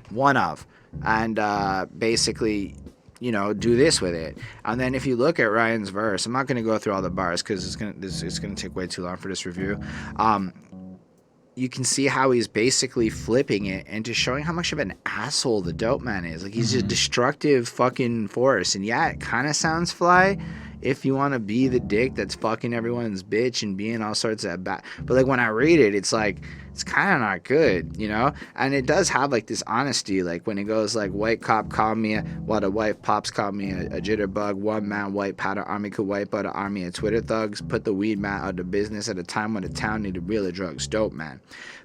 basically, you know, do this with it. And then if you look at Ryan's verse, I'm not going to go through all the bars because it's going to take way too long for this review. You can see how he's basically flipping it into showing how much of an asshole the dope man is. Like, he's a destructive fucking force. And yeah, it kind of sounds fly if you want to be the dick that's fucking everyone's bitch and being all sorts of bad. But like, when I read it, it's like, it's kind of not good, you know? And it does have like this honesty, like when it goes like, white cop called me while the white pops called me a jitterbug, one man white powder army could wipe out an army of Twitter thugs, put the weed man out of business at a time when the town needed realer drugs, dope man.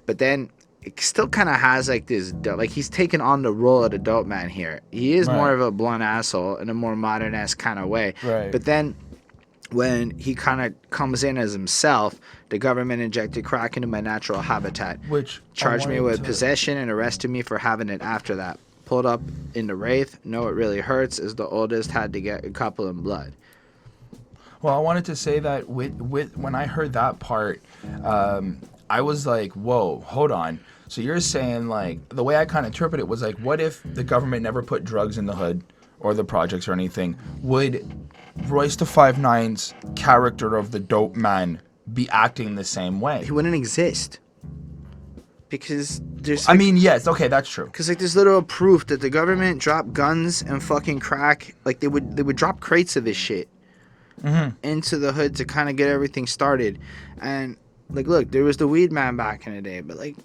But then it still kind of has like this, like he's taking on the role of the dope man here. He is more of a blunt asshole in a more modern-esque kind of way. Right. But then when he kind of comes in as himself, the government injected crack into my natural habitat, which charged me with possession and arrested me for having it after that. Pulled up in the Wraith, know it really hurts, as the oldest had to get a couple in blood. Well, I wanted to say that with when I heard that part, I was like, whoa, hold on. So you're saying, like, the way I kind of interpret it was like, what if the government never put drugs in the hood or the projects or anything? Would Royce da 5'9's character of the dope man be acting the same way? He wouldn't exist. Because there's... I mean, yes, okay, that's true. Because, like, there's literal proof that the government dropped guns and fucking crack. Like, they would drop crates of this shit into the hood to kind of get everything started. And, like, look, there was the weed man back in the day, but, like,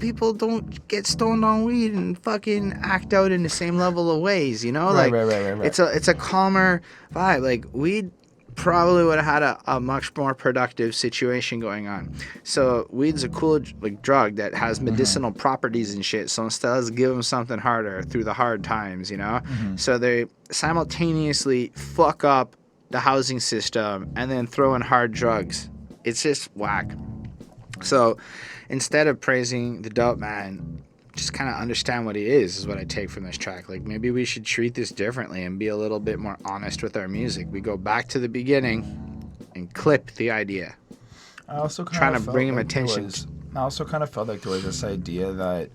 people don't get stoned on weed and fucking act out in the same level of ways, you know? Right. It's a calmer vibe. Like, weed probably would have had a much more productive situation going on. So weed's a cool like drug that has medicinal properties and shit. So instead, let's give them something harder through the hard times, you know? So they simultaneously fuck up the housing system and then throw in hard drugs. It's just whack. So instead of praising the dope man, just kind of understand what he is what I take from this track. Like, maybe we should treat this differently and be a little bit more honest with our music. We go back to the beginning and clip the idea. I also kind trying of to bring him like attention. I also kind of felt like there was this idea that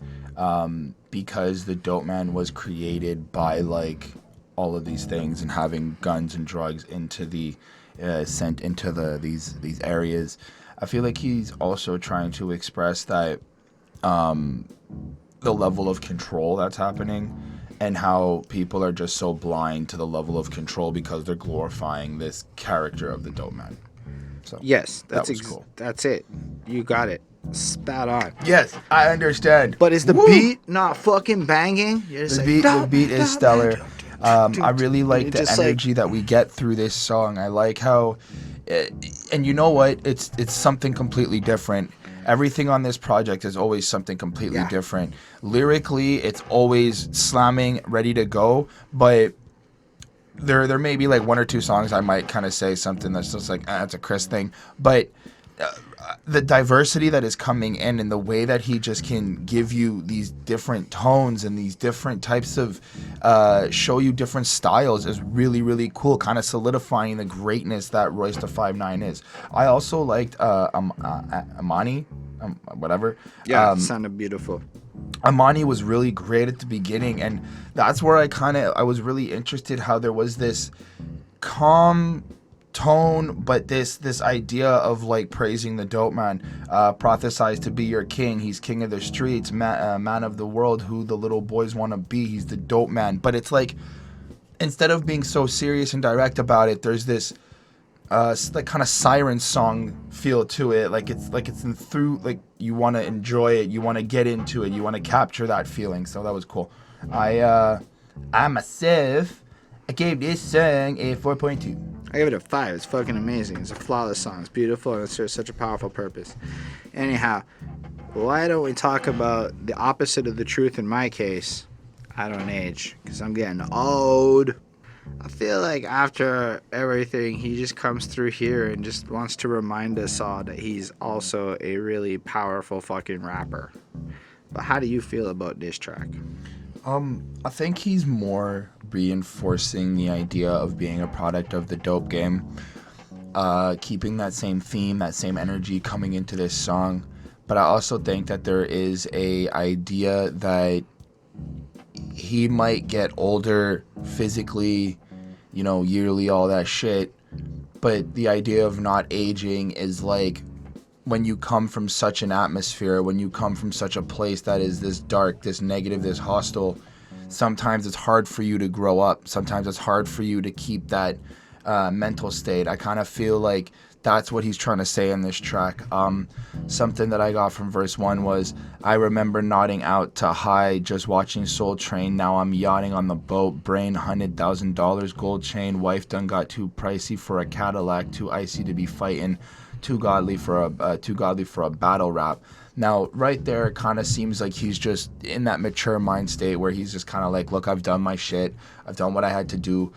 because the dope man was created by like all of these things and having guns and drugs into the sent into these areas, I feel like he's also trying to express that the level of control that's happening and how people are just so blind to the level of control because they're glorifying this character of the dope man. So yes, that was cool. That's it. You got it. Spat on. Yes, I understand. But is the beat not fucking banging? The beat is stellar. I really like the energy that we get through this song. I like how, and you know what? It's something completely different. Everything on this project is always something completely different. Lyrically, it's always slamming, ready to go. But there may be like one or two songs I might kind of say something that's just like, that's a Chris thing. But the diversity that is coming in and the way that he just can give you these different tones and these different types of show you different styles is really, really cool, kind of solidifying the greatness that Royce da 5'9 is. I also liked Emanny, whatever. Yeah, it sounded beautiful. Emanny was really great at the beginning, and that's where I was really interested how there was this calm tone, but this idea of like praising the dope man, prophesies to be your king. He's king of the streets, man of the world, who the little boys want to be. He's the dope man. But it's like, instead of being so serious and direct about it, there's this like kind of siren song feel to it. Like it's through, like you want to enjoy it, you want to get into it, you want to capture that feeling. So that was cool. I myself, I gave this song a 4.2. I give it a 5. It's fucking amazing. It's a flawless song. It's beautiful, and it serves such a powerful purpose. Anyhow, Why don't we talk about the opposite of the truth in my case? I don't age, because I'm getting old. I feel like after everything, he just comes through here and just wants to remind us all that he's also a really powerful fucking rapper. But how do you feel about this track? I think he's more reinforcing the idea of being a product of the dope game. Keeping that same theme, that same energy coming into this song. But I also think that there is a idea that he might get older physically, yearly, all that shit. But the idea of not aging is like when you come from such an atmosphere, when you come from such a place that is this dark, this negative, this hostile, sometimes it's hard for you to grow up. Sometimes it's hard for you to keep that mental state. I kind of feel like that's what he's trying to say in this track. Something that I got from verse 1 was, I remember nodding out to high, just watching Soul Train. Now I'm yachting on the boat, brain $100,000, gold chain, wife done got too pricey for a Cadillac, too icy to be fighting, too godly for a battle rap. Now, right there, it kind of seems like he's just in that mature mind state where he's just kind of like, look, I've done my shit. I've done what I had to do.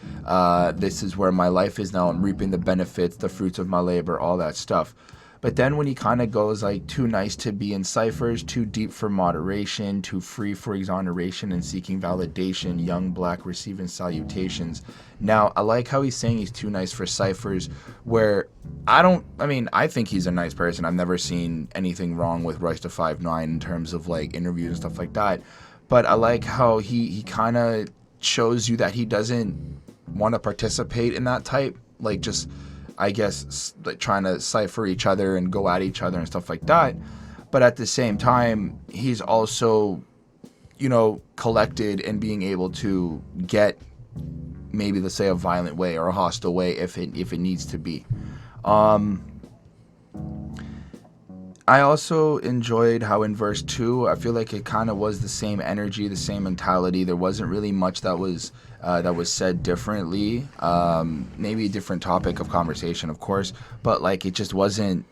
This is where my life is now. I'm reaping the benefits, the fruits of my labor, all that stuff. But then when he kind of goes like, too nice to be in ciphers, too deep for moderation, too free for exoneration and seeking validation, young black receiving salutations. Now, I like how he's saying he's too nice for ciphers, where I think he's a nice person. I've never seen anything wrong with Royce da 5'9" in terms of like interviews and stuff like that. But I like how he kind of shows you that he doesn't want to participate in that type, like just, I guess, like trying to cipher each other and go at each other and stuff like that. But at the same time, he's also, collected and being able to get maybe, let's say, a violent way or a hostile way if it needs to be. I also enjoyed how in verse 2, I feel like it kind of was the same energy, the same mentality. There wasn't really much that was said differently. Maybe a different topic of conversation, of course, but like it just wasn't.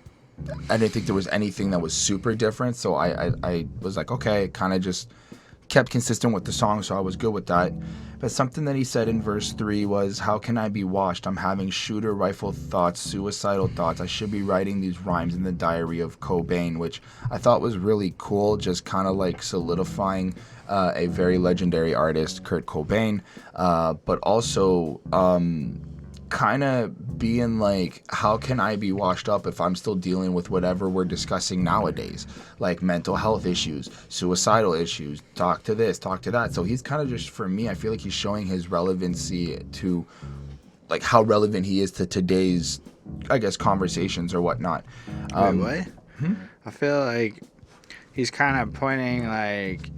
I didn't think there was anything that was super different. So I was like, okay, kind of just kept consistent with the song, so I was good with that. But something that he said in verse 3 was, how can I be washed? I'm having shooter rifle thoughts, suicidal thoughts. I should be writing these rhymes in the diary of Cobain, which I thought was really cool, just kind of like solidifying a very legendary artist, Kurt Cobain, but also kind of being like, how can I be washed up if I'm still dealing with whatever we're discussing nowadays, like mental health issues, suicidal issues, talk to this, talk to that. So he's kind of just, for me, I feel like he's showing his relevancy to like how relevant he is to today's, I guess, conversations or whatnot. Wait, what? I feel like he's kind of pointing like,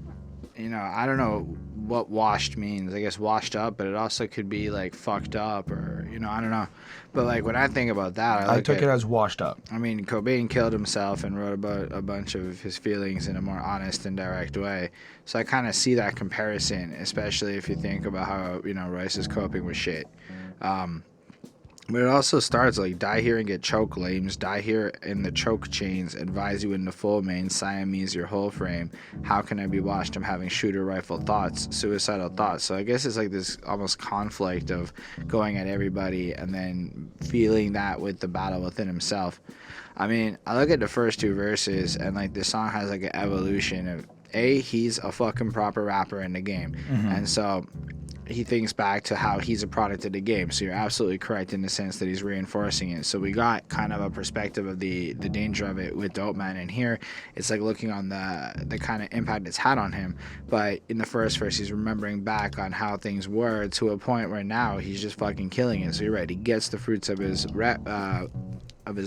I don't know what washed means. I guess washed up, but it also could be like fucked up or, I don't know. But like when I think about that, I took it as washed up. I mean, Cobain killed himself and wrote about a bunch of his feelings in a more honest and direct way. So I kind of see that comparison, especially if you think about how, Royce is coping with shit. But it also starts like, die here and get choke lames, die here in the choke chains, advise you in the full main, Siamese your whole frame, how can I be washed? I'm having shooter rifle thoughts, suicidal thoughts. So I guess it's like this almost conflict of going at everybody and then feeling that with the battle within himself. I mean, I look at the first two verses and like this song has like an evolution of, he's a fucking proper rapper in the game. Mm-hmm. And so he thinks back to how he's a product of the game. So you're absolutely correct in the sense that he's reinforcing it. So we got kind of a perspective of the danger of it with Dope Man. And here it's like looking on the kind of impact it's had on him. But in the first verse, he's remembering back on how things were to a point where now he's just fucking killing it. So you're right. He gets the fruits of his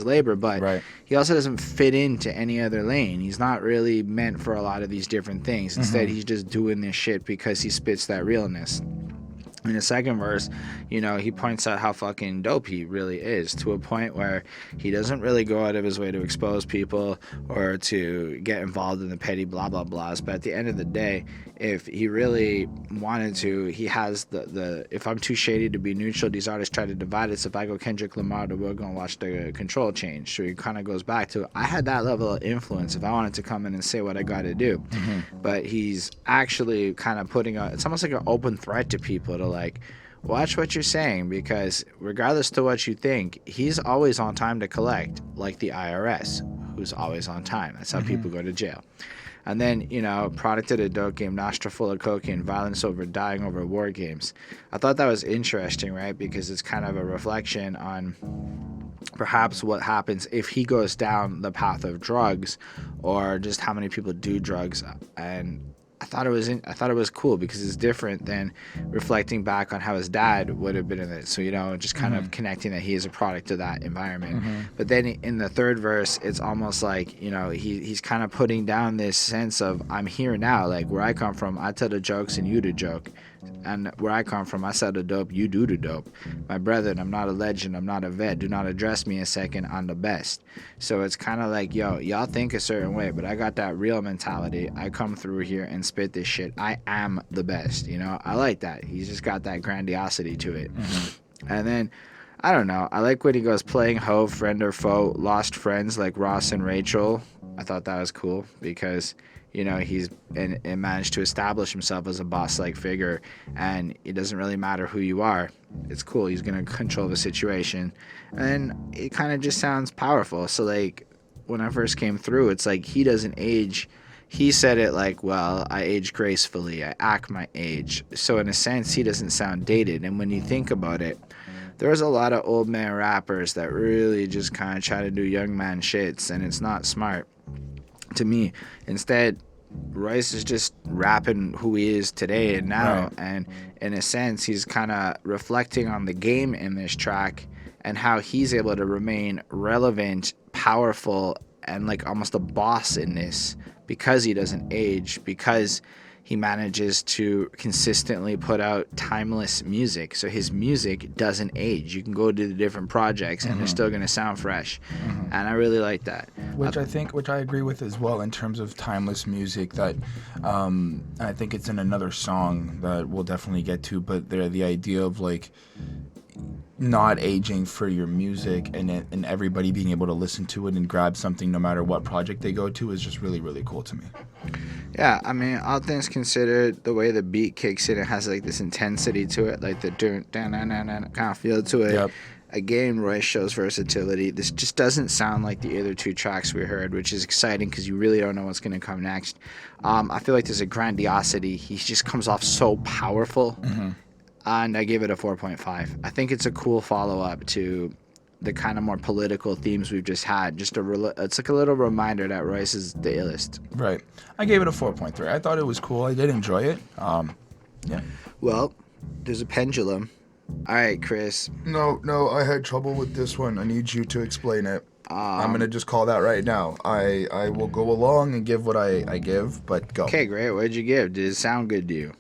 labor, but right. He also doesn't fit into any other lane. He's not really meant for a lot of these different things. Instead, he's just doing this shit because he spits that realness. In the second verse, he points out how fucking dope he really is to a point where he doesn't really go out of his way to expose people or to get involved in the petty blah blah blahs. But at the end of the day, if he really wanted to, he has the if I'm too shady to be neutral, these artists try to divide us. If I go Kendrick Lamar, then we're gonna watch the control change. So he kind of goes back to, I had that level of influence if I wanted to come in and say what I got to do. But he's actually kind of putting it's almost like an open threat to people to like, watch what you're saying, because regardless to what you think, he's always on time to collect, like the IRS, who's always on time. That's how people go to jail. And then, product of the dope game, nostril full of cocaine, violence over dying over war games. I thought that was interesting, right? Because it's kind of a reflection on perhaps what happens if he goes down the path of drugs, or just how many people do drugs. And I thought it was cool because it's different than reflecting back on how his dad would have been in it. So, just kind of connecting that he is a product of that environment. But then in the third verse, it's almost like, he's kind of putting down this sense of, I'm here now. Like, where I come from, I tell the jokes and you the joke. And where I come from, I sell the dope, you do the dope. My brethren, I'm not a legend, I'm not a vet. Do not address me a second, I'm the best. So it's kind of like, y'all think a certain way, but I got that real mentality. I come through here and spit this shit. I am the best, I like that. He's just got that grandiosity to it. And then, I don't know, I like when he goes playing hoe, friend or foe, lost friends like Ross and Rachel. I thought that was cool because he's and managed to establish himself as a boss-like figure, and it doesn't really matter who you are. It's cool. He's going to control the situation, and it kind of just sounds powerful. So, like, when I first came through, it's like he doesn't age. He said it like, well, I age gracefully. I act my age. So, in a sense, he doesn't sound dated. And when you think about it, there's a lot of old man rappers that really just kind of try to do young man shits, and it's not smart. To me, instead, Royce is just rapping who he is today and now, right. And in a sense, he's kind of reflecting on the game in this track and how he's able to remain relevant, powerful, and like almost a boss in this because he doesn't age, because he manages to consistently put out timeless music. So his music doesn't age. You can go to the different projects and they're still going to sound fresh. And I really like that. Which I agree with as well in terms of timeless music. That I think it's in another song that we'll definitely get to, but the idea of like not aging for your music and everybody being able to listen to it and grab something no matter what project they go to is just really, really cool to me. Yeah, I mean, all things considered, the way the beat kicks in, it has like this intensity to it, like the kind of feel to it. Yep. Again, Royce shows versatility. This just doesn't sound like the other two tracks we heard, which is exciting because you really don't know what's going to come next. I feel like there's a grandiosity. He just comes off so powerful. And I gave it a 4.5. I think it's a cool follow-up to the kind of more political themes we've just had. It's like a little reminder that Royce is the illest. Right. I gave it a 4.3. I thought it was cool. I did enjoy it. Yeah. Well, there's a pendulum. All right, Chris. No, I had trouble with this one. I need you to explain it. I'm going to just call that right now. I will go along and give what I give, but go. Okay, great. What did you give? Did it sound good to you?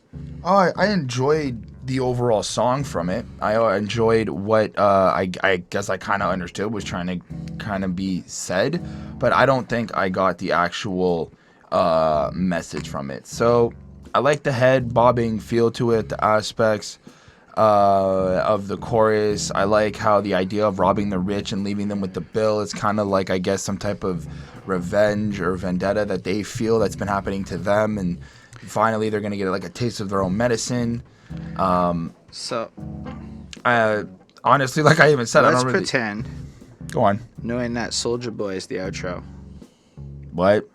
I enjoyed the overall song from it. I enjoyed what I guess I kind of understood was trying to kind of be said, but I don't think I got the actual message from it. So I like the head bobbing feel to it, the aspects of the chorus. I like how the idea of robbing the rich and leaving them with the bill is kind of like, I guess, some type of revenge or vendetta that they feel that's been happening to them, and finally they're going to get like a taste of their own medicine. Honestly, like I even said, let's I don't really pretend. Go on. Knowing that Soulja Boy is the outro. What?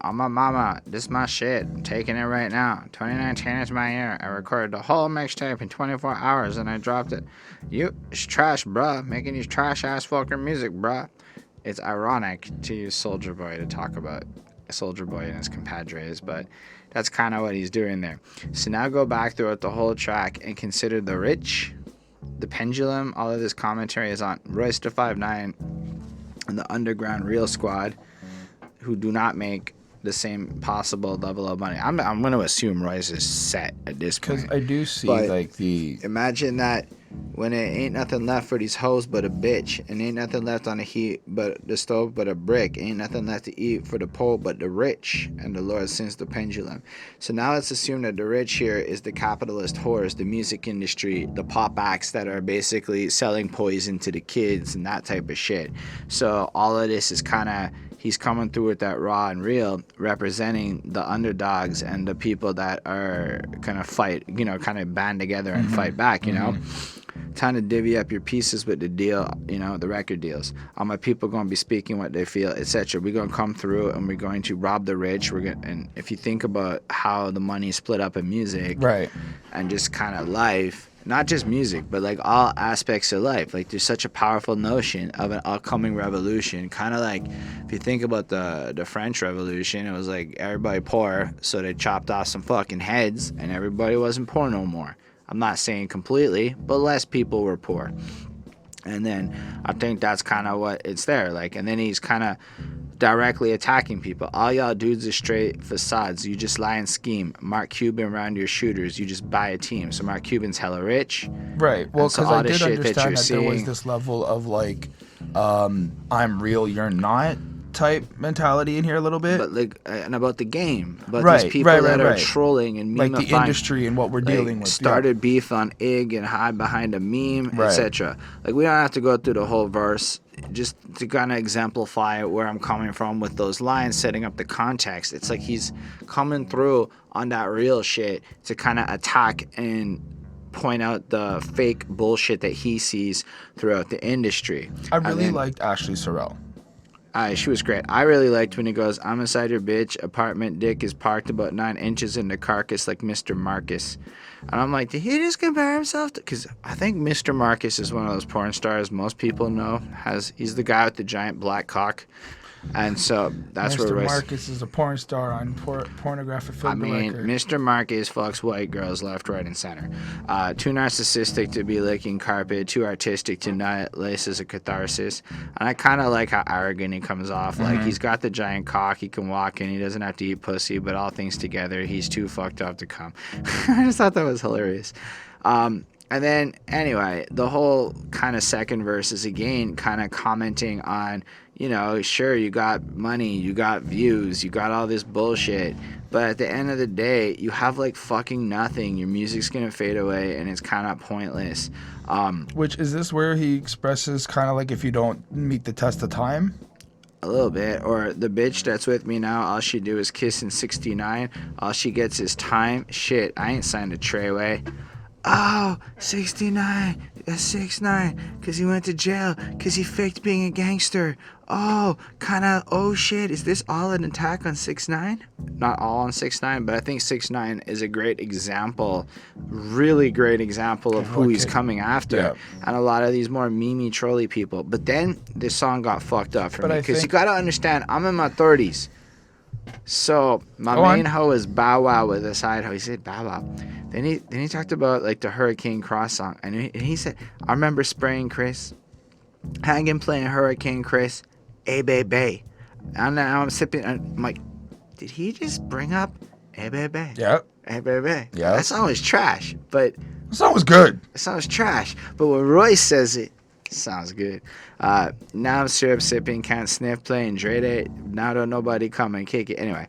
I'm my mama. This is my shit. I'm taking it right now. 2019 is my year. I recorded the whole mixtape in 24 hours and I dropped it. It's trash, bruh. Making these trash ass fucking music, bruh. It's ironic to use Soulja Boy to talk about Soulja Boy and his compadres, but that's kind of what he's doing there. So now go back throughout the whole track and consider the rich, the pendulum. All of this commentary is on Royce da 5'9" and the underground real squad, who do not make the same possible level of money. I'm going to assume Royce is set at this point. Because I do see but like the... Imagine that When it ain't nothing left for these hoes but a bitch, and ain't nothing left on the heat but the stove but a brick, ain't nothing left to eat for the poor but the rich, and the Lord sends the pendulum. So now let's assume that the rich here is the capitalist whores, the music industry, the pop acts that are basically selling poison to the kids and that type of shit. So all of this is kind of, he's coming through with that raw and real, representing the underdogs and the people that are kind of fight, you know, kind of band together and fight back, you know. Time to divvy up your pieces with the deal, you know, the record deals. All my people going to be speaking what they feel, etc. We're going to come through and we're going to rob the rich. And if you think about how the money is split up in music, Right, and just kind of life, not just music, but like all aspects of life. Like there's such a powerful notion of an upcoming revolution. Kind of like if you think about the French Revolution, it was like everybody poor, so they chopped off some fucking heads and everybody wasn't poor no more. I'm not saying completely, but less people were poor. And then I think that's kind of what it's there. Like, and then he's kind of directly attacking people. All y'all dudes are straight facades. You just lie and scheme. Mark Cuban around your shooters. You just buy a team. So Mark Cuban's hella rich. right. Well, So because all I the did shit that understand you're that there was seeing- this level of like, I'm real, you're not type mentality in here a little bit. But like, and about the game. But Right, these people right, that right, are right. trolling and Like the memifying, industry and what we're dealing with. started beef on Ig and hide behind a meme, Right. etc. Like we don't have to go through the whole verse, just to kind of exemplify where I'm coming from with those lines, setting up the context. It's like he's coming through on that real shit to kind of attack and point out the fake bullshit that he sees throughout the industry. I really then- liked Ashley Sorrell. She was great. I really liked when he goes, I'm inside your bitch, apartment dick is parked about 9 inches in the carcass like Mr. Marcus. And I'm like, did he just compare himself to, because I think Mr. Marcus is one of those porn stars most people know. He's the guy with the giant black cock. And so that's where Mr. Royce... Marcus is a porn star on pornographic film I mean, record. Mr. Marcus fucks white girls left, right, and center. Too narcissistic to be licking carpet, too artistic to not lace as a catharsis. And I kind of like how arrogant he comes off. Like, he's got the giant cock, he can walk in, he doesn't have to eat pussy, but all things together, he's too fucked up to come. I just thought that was hilarious. And then, anyway, the whole kind of second verse is again kind of commenting on, you know, sure, you got money, you got views, you got all this bullshit, but at the end of the day, you have like fucking nothing. Your music's gonna fade away and it's kind of pointless. Which, is this where he expresses kind of like if you don't meet the test of time? A little bit. Or the bitch that's with me now, all she do is kiss in 69. All she gets is time. Shit, I ain't signed a Treyway. Oh, 69, that's 6'9", because he went to jail, because he faked being a gangster. Oh, kind of, oh shit, is this all an attack on 6'9"? Not all on 6'9", but I think 6'9" is a great example, really great example of who he's coming after. Yeah. And a lot of these more memey, trolly people. But then this song got fucked up for But me, I because you think- got to understand, I'm in my 30s. So my Go on. main hoe is Bow Wow with a side hoe. He said Bow Wow. Then he talked about like the Hurricane Cross song, and he said, I remember spraying Chris, hanging playing Hurricane Chris, A Baby. And now I'm sipping. I'm like, did he just bring up A Baby? Yep. A Baby. Yeah. That song was trash, but The song was good. it sounds trash, but when Royce says it, sounds good. Now I'm syrup sipping, can't sniff, playing Dre. Now don't nobody come and kick it. Anyway,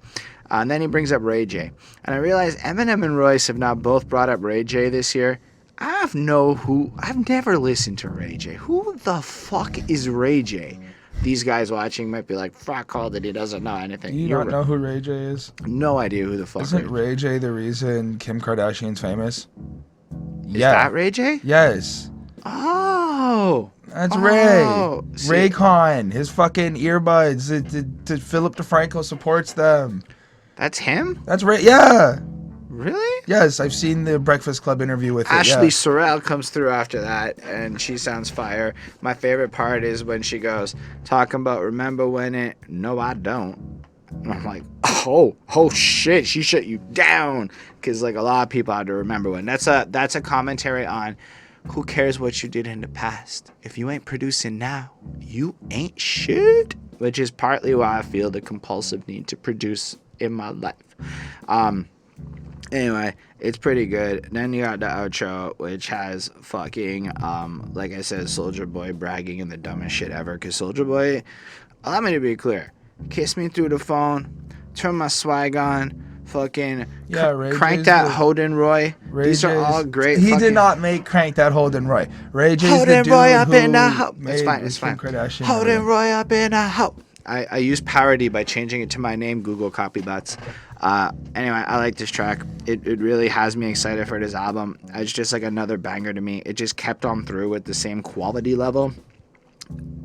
and then he brings up Ray J. And I realize Eminem and Royce have now both brought up Ray J this year. I've never listened to Ray J. Who the fuck is Ray J? These guys watching might be like, fuck all that he doesn't know anything. Do you not know who Ray J is? No idea who the fuck Isn't Ray J. Ray J the reason Kim Kardashian's famous? Is that Ray J? Yes. Oh. That's Ray. See- Raycon. His fucking earbuds. Philip DeFranco supports them. That's him? That's Ray. Yeah. Really? Yes, I've seen the Breakfast Club interview with Ashley it. Sorrell comes through after that, and she sounds fire. My favorite part is when she goes, talking about remember when it, no, I don't. And I'm like, oh shit, she shut you down. Because like a lot of people had to remember when. That's a commentary on who cares what you did in the past. If you ain't producing now, you ain't shit. Which is partly why I feel the compulsive need to produce in my life. Anyway, it's pretty good. Then you got the outro, which has fucking, like I said, Soulja Boy bragging in the dumbest shit ever. Because Soulja Boy, allow me to be clear, kiss me through the phone, turn my swag on, fucking crank J's that Holden Roy. These are all great. He did not make Crank That Holden Roy. Ray J's Holden the dude Roy up in the who house. It's made fine. It's Kim fine. Kardashian Holden Roy up in the house. I use parody by changing it to my name, Google Copybots. Anyway, I like this track. It really has me excited for this album. It's just like another banger to me. It just kept on through with the same quality level.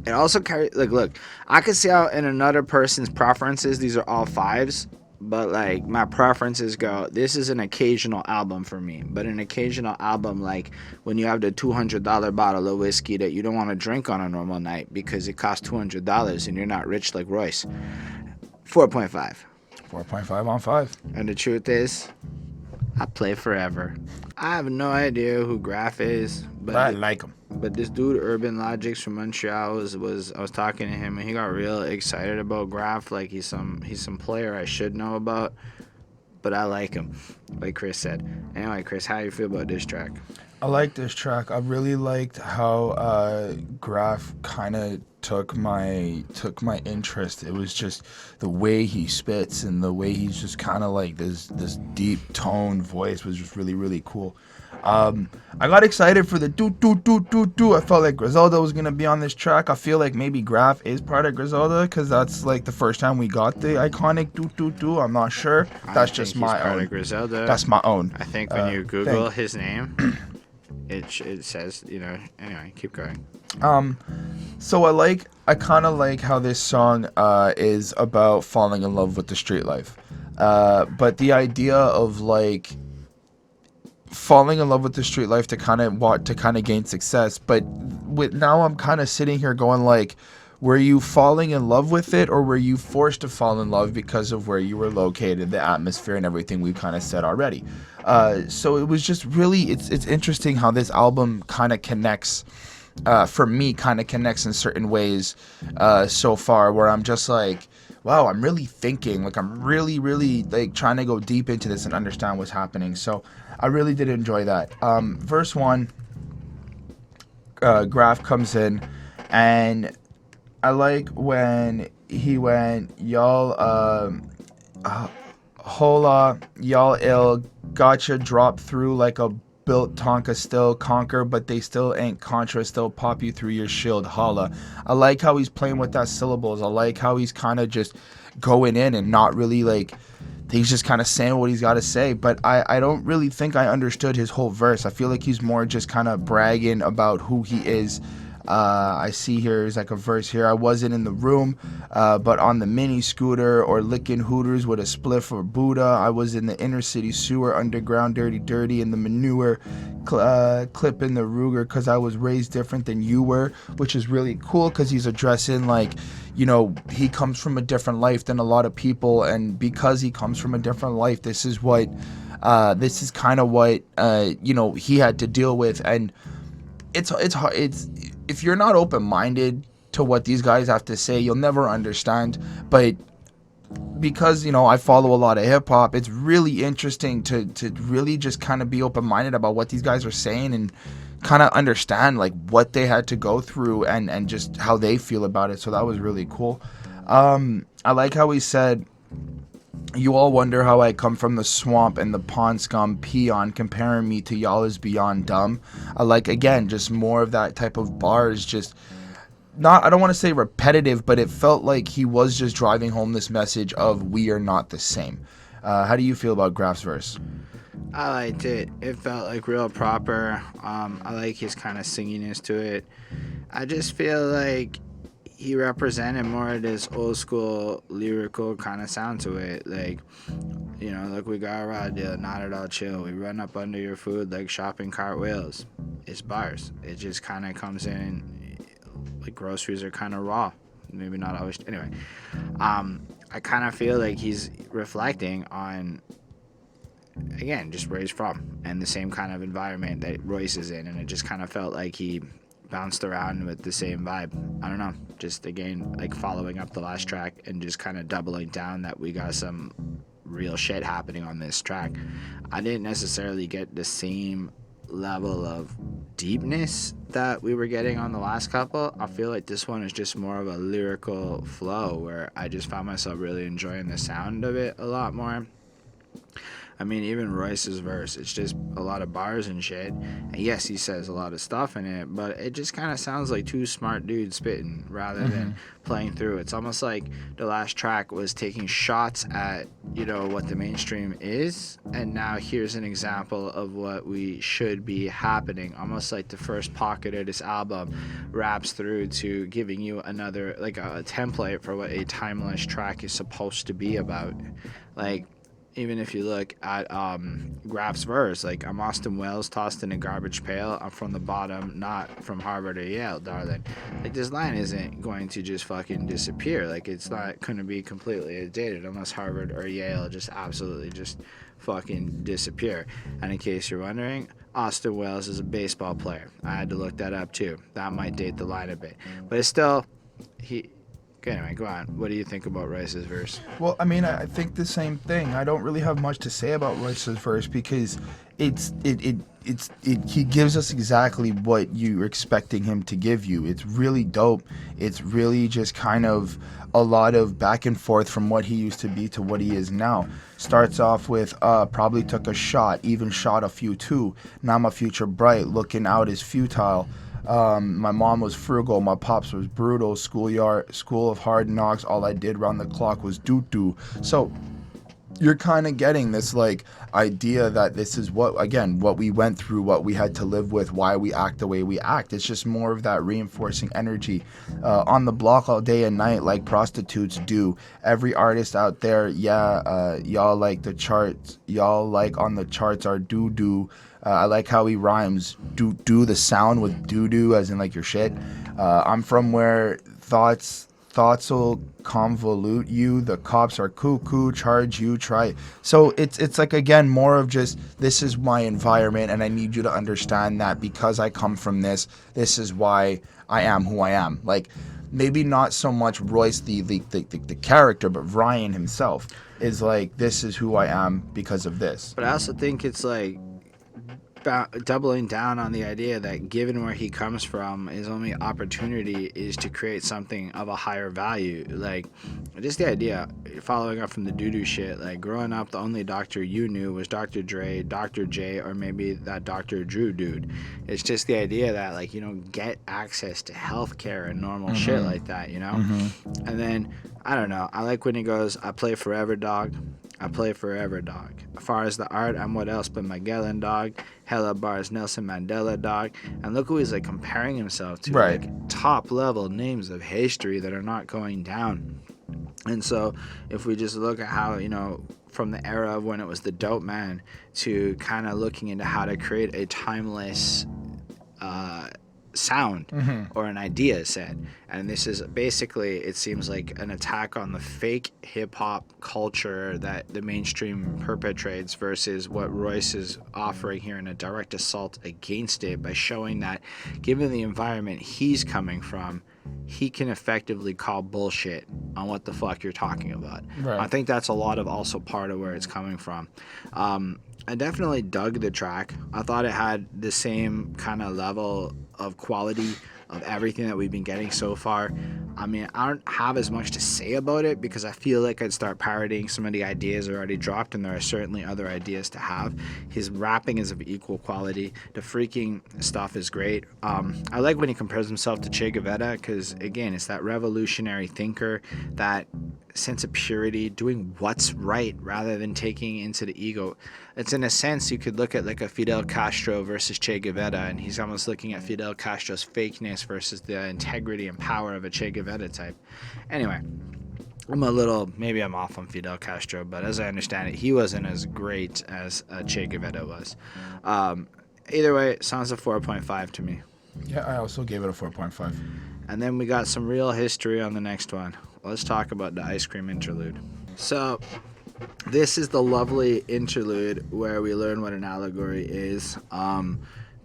It also carries, like, look, I could see how in another person's preferences, these are all fives. But, like, my preferences go, this is an occasional album for me. But an occasional album, like, when you have the $200 bottle of whiskey that you don't want to drink on a normal night because it costs $200 and you're not rich like Royce. 4.5. 4.5 on 5. And the truth is, I play forever. I have no idea who Grafh is. But I like him. But this dude, Urban Logics from Montreal, I was talking to him and he got real excited about Grafh. Like he's some player I should know about. But I like him, like Chris said. Anyway, Chris, how you feel about this track? I like this track. I really liked how Grafh kind of took my interest. It was just the way he spits and the way he's just kind of like this deep tone voice was just really, really cool. I got excited for the do. I felt like Griselda was gonna be on this track. I feel like maybe Grafh is part of Griselda because that's like the first time we got the iconic do. I'm not sure. That's just my own. Griselda. That's my own. I think when you Google his name, it says, you know. Anyway, keep going. So I kind of like how this song is about falling in love with the street life, but the idea of like falling in love with the street life to kind of gain success. But now I'm kind of sitting here going like, were you falling in love with it or were you forced to fall in love because of where you were located, the atmosphere and everything we kind of said already? So it was just really, it's interesting how this album kind of connects, for me, kind of connects in certain ways so far, where I'm just like, wow, I'm really thinking, like I'm really, really like trying to go deep into this and understand what's happening. So I really did enjoy that. Verse 1, Grafh comes in, and I like when he went, y'all, hola, y'all ill, gotcha, drop through like a built Tonka, still conquer, but they still ain't Contra, still pop you through your shield, holla. I like how he's playing with that syllables. I like how he's kind of just going in and not really like, he's just kind of saying what he's got to say. But I don't really think I understood his whole verse. I feel like he's more just kind of bragging about who he is. I see here's like a verse here. I wasn't in the room, but on the mini scooter or licking hooters with a spliff or Buddha. I was in the inner city sewer, underground, dirty in the manure, clipping the Ruger because I was raised different than you were, which is really cool because he's addressing like, you know, he comes from a different life than a lot of people, and because he comes from a different life, this is kind of what you know, he had to deal with. And it's hard. If you're not open-minded to what these guys have to say, you'll never understand. But because, you know, I follow a lot of hip-hop, it's really interesting to really just kind of be open-minded about what these guys are saying and kind of understand like what they had to go through and just how they feel about it. So that was really cool. I like how he said, you all wonder how I come from the swamp and the pond scum peon, comparing me to y'all is beyond dumb. I like, again, just more of that type of bars, just not, I don't want to say repetitive, but it felt like he was just driving home this message of we are not the same. How do you feel about Graph's verse? I liked it. It felt like real proper. I like his kind of singiness to it. I just feel like he represented more of this old school lyrical kind of sound to it. Like, you know, look, we got a raw deal, not at all chill. We run up under your food like shopping cartwheels. It's bars. It just kind of comes in like groceries are kind of raw. Maybe not always. Anyway, I kind of feel like he's reflecting on, again, just where he's from and the same kind of environment that Royce is in. And it just kind of felt like he bounced around with the same vibe. I don't know, just again like following up the last track and just kind of doubling down that we got some real shit happening on this track. I didn't necessarily get the same level of deepness that we were getting on the last couple. I feel like this one is just more of a lyrical flow where I just found myself really enjoying the sound of it a lot more. I mean, even Royce's verse, it's just a lot of bars and shit. And yes, he says a lot of stuff in it, but it just kind of sounds like two smart dudes spitting rather than playing through. It's almost like the last track was taking shots at, you know, what the mainstream is, and now here's an example of what we should be happening. Almost like the first pocket of this album wraps through to giving you another, like a template for what a timeless track is supposed to be about. Like, even if you look at Graf's verse, like, I'm Austin Wells tossed in a garbage pail. I'm from the bottom, not from Harvard or Yale, darling. Like, this line isn't going to just fucking disappear. Like, it's not going to be completely outdated unless Harvard or Yale just absolutely just fucking disappear. And in case you're wondering, Austin Wells is a baseball player. I had to look that up too. That might date the line a bit, but it's still Anyway, go on. What do you think about Royce's verse? Well, I mean, I think the same thing. I don't really have much to say about Royce's verse because he gives us exactly what you're expecting him to give you. It's really dope. It's really just kind of a lot of back and forth from what he used to be to what he is now. Starts off with, probably took a shot, even shot a few too. Now my future bright, looking out is futile. My mom was frugal, my pops was brutal, school of hard knocks, all I did round the clock was doo-doo. So you're kind of getting this like idea that this is what we went through, what we had to live with, why we act the way we act. It's just more of that reinforcing energy. On the block all day and night like prostitutes do. Every artist out there, y'all like the charts, y'all like on the charts are doo-doo. I like how he rhymes do the sound with doo-doo as in like your shit. I'm from where thoughts will convolute you. The cops are cuckoo, charge you, try. So it's like, again, more of just, this is my environment and I need you to understand that because I come from this is why I am who I am. Like, maybe not so much Royce the character, but Ryan himself is like, this is who I am because of this. But I also think it's like doubling down on the idea that given where he comes from, his only opportunity is to create something of a higher value. Like, just the idea, following up from the doo-doo shit, like, growing up, the only doctor you knew was Dr. Dre, Dr. J, or maybe that Dr. Drew dude. It's just the idea that, like, you don't get access to healthcare and normal shit like that, you know? And then, I don't know, I like when he goes, I play forever, dog. I play forever, dog. As far as the art, I'm what else but Magellan, dog. Hella bars, Nelson Mandela, dog. And look who he's like comparing himself to, right. Like top level names of history that are not going down. And so if we just look at how, you know, from the era of when it was the dope man to kind of looking into how to create a timeless sound or an idea set, and this is basically, it seems like an attack on the fake hip-hop culture that the mainstream perpetrates versus what Royce is offering here in a direct assault against it by showing that given the environment he's coming from, he can effectively call bullshit on what the fuck you're talking about. Right. I think that's a lot of also part of where it's coming from. I definitely dug the track. I thought it had the same kind of level of quality of everything that we've been getting so far. I mean, I don't have as much to say about it because I feel like I'd start parodying some of the ideas already dropped, and there are certainly other ideas to have. His rapping is of equal quality. The freaking stuff is great. I like when he compares himself to Che Guevara because, again, it's that revolutionary thinker, that sense of purity, doing what's right rather than taking into the ego. It's, in a sense, you could look at like a Fidel Castro versus Che Guevara, and he's almost looking at Fidel Castro's fakeness versus the integrity and power of a Che Guevara type. Anyway, maybe I'm off on Fidel Castro, but as I understand it, he wasn't as great as Che Guevara was. Either way, sounds a 4.5 to me. Yeah, I also gave it a 4.5. And then we got some real history on the next one. Let's talk about the ice cream interlude. So, this is the lovely interlude where we learn what an allegory is.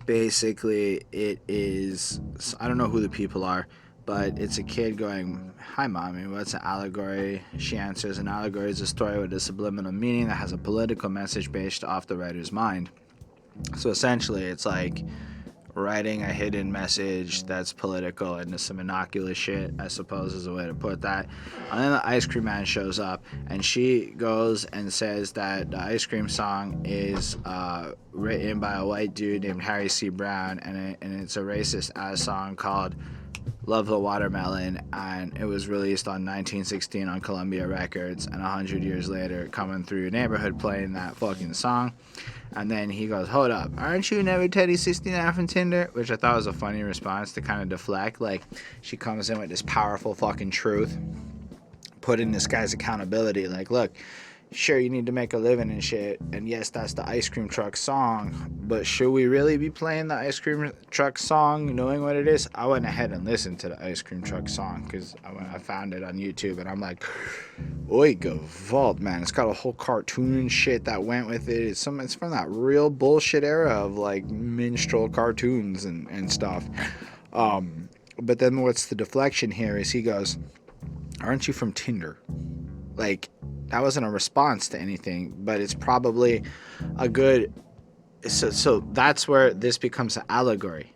Basically, it is, I don't know who the people are, but it's a kid going, "Hi, mommy, what's an allegory?" She answers, "An allegory is a story with a subliminal meaning that has a political message based off the writer's mind." So essentially, it's like writing a hidden message that's political into some innocuous shit, I suppose is a way to put that. And then the ice cream man shows up, and she goes and says that the ice cream song is written by a white dude named Harry C. Brown, and it's a racist ass song called Love the Watermelon, and it was released on 1916 on Columbia Records, and 100 years later coming through your neighborhood playing that fucking song. And then he goes, "Hold up, aren't you Never Teddy 69 from Tinder?" Which I thought was a funny response to kind of deflect. Like, she comes in with this powerful fucking truth, putting this guy's accountability. Like, look, sure, you need to make a living and shit, and yes, that's the ice cream truck song, but should we really be playing the ice cream truck song knowing what it is? I went ahead and listened to the ice cream truck song because when I found it on YouTube, and I'm like, oi, go vault, man. It's got a whole cartoon and shit that went with it. It's from that real bullshit era of like minstrel cartoons and stuff. But then what's the deflection here is he goes, "Aren't you from Tinder?" Like, that wasn't a response to anything, but it's probably a good... So that's where this becomes an allegory,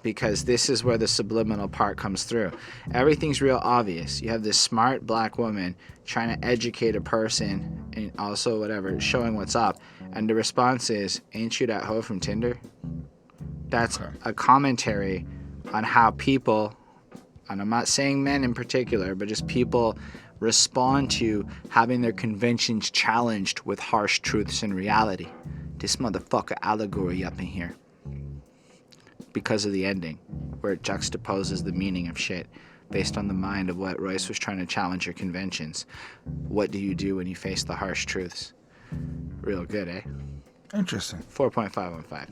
because this is where the subliminal part comes through. Everything's real obvious. You have this smart black woman trying to educate a person, and also whatever, showing what's up, and the response is, "Ain't you that hoe from Tinder?" That's a commentary on how people, and I'm not saying men in particular, but just people respond to having their conventions challenged with harsh truths and reality. This motherfucker allegory up in here. Because of the ending, where it juxtaposes the meaning of shit based on the mind of what Royce was trying to challenge your conventions. What do you do when you face the harsh truths? Real good, eh? Interesting. 4.5 on 5.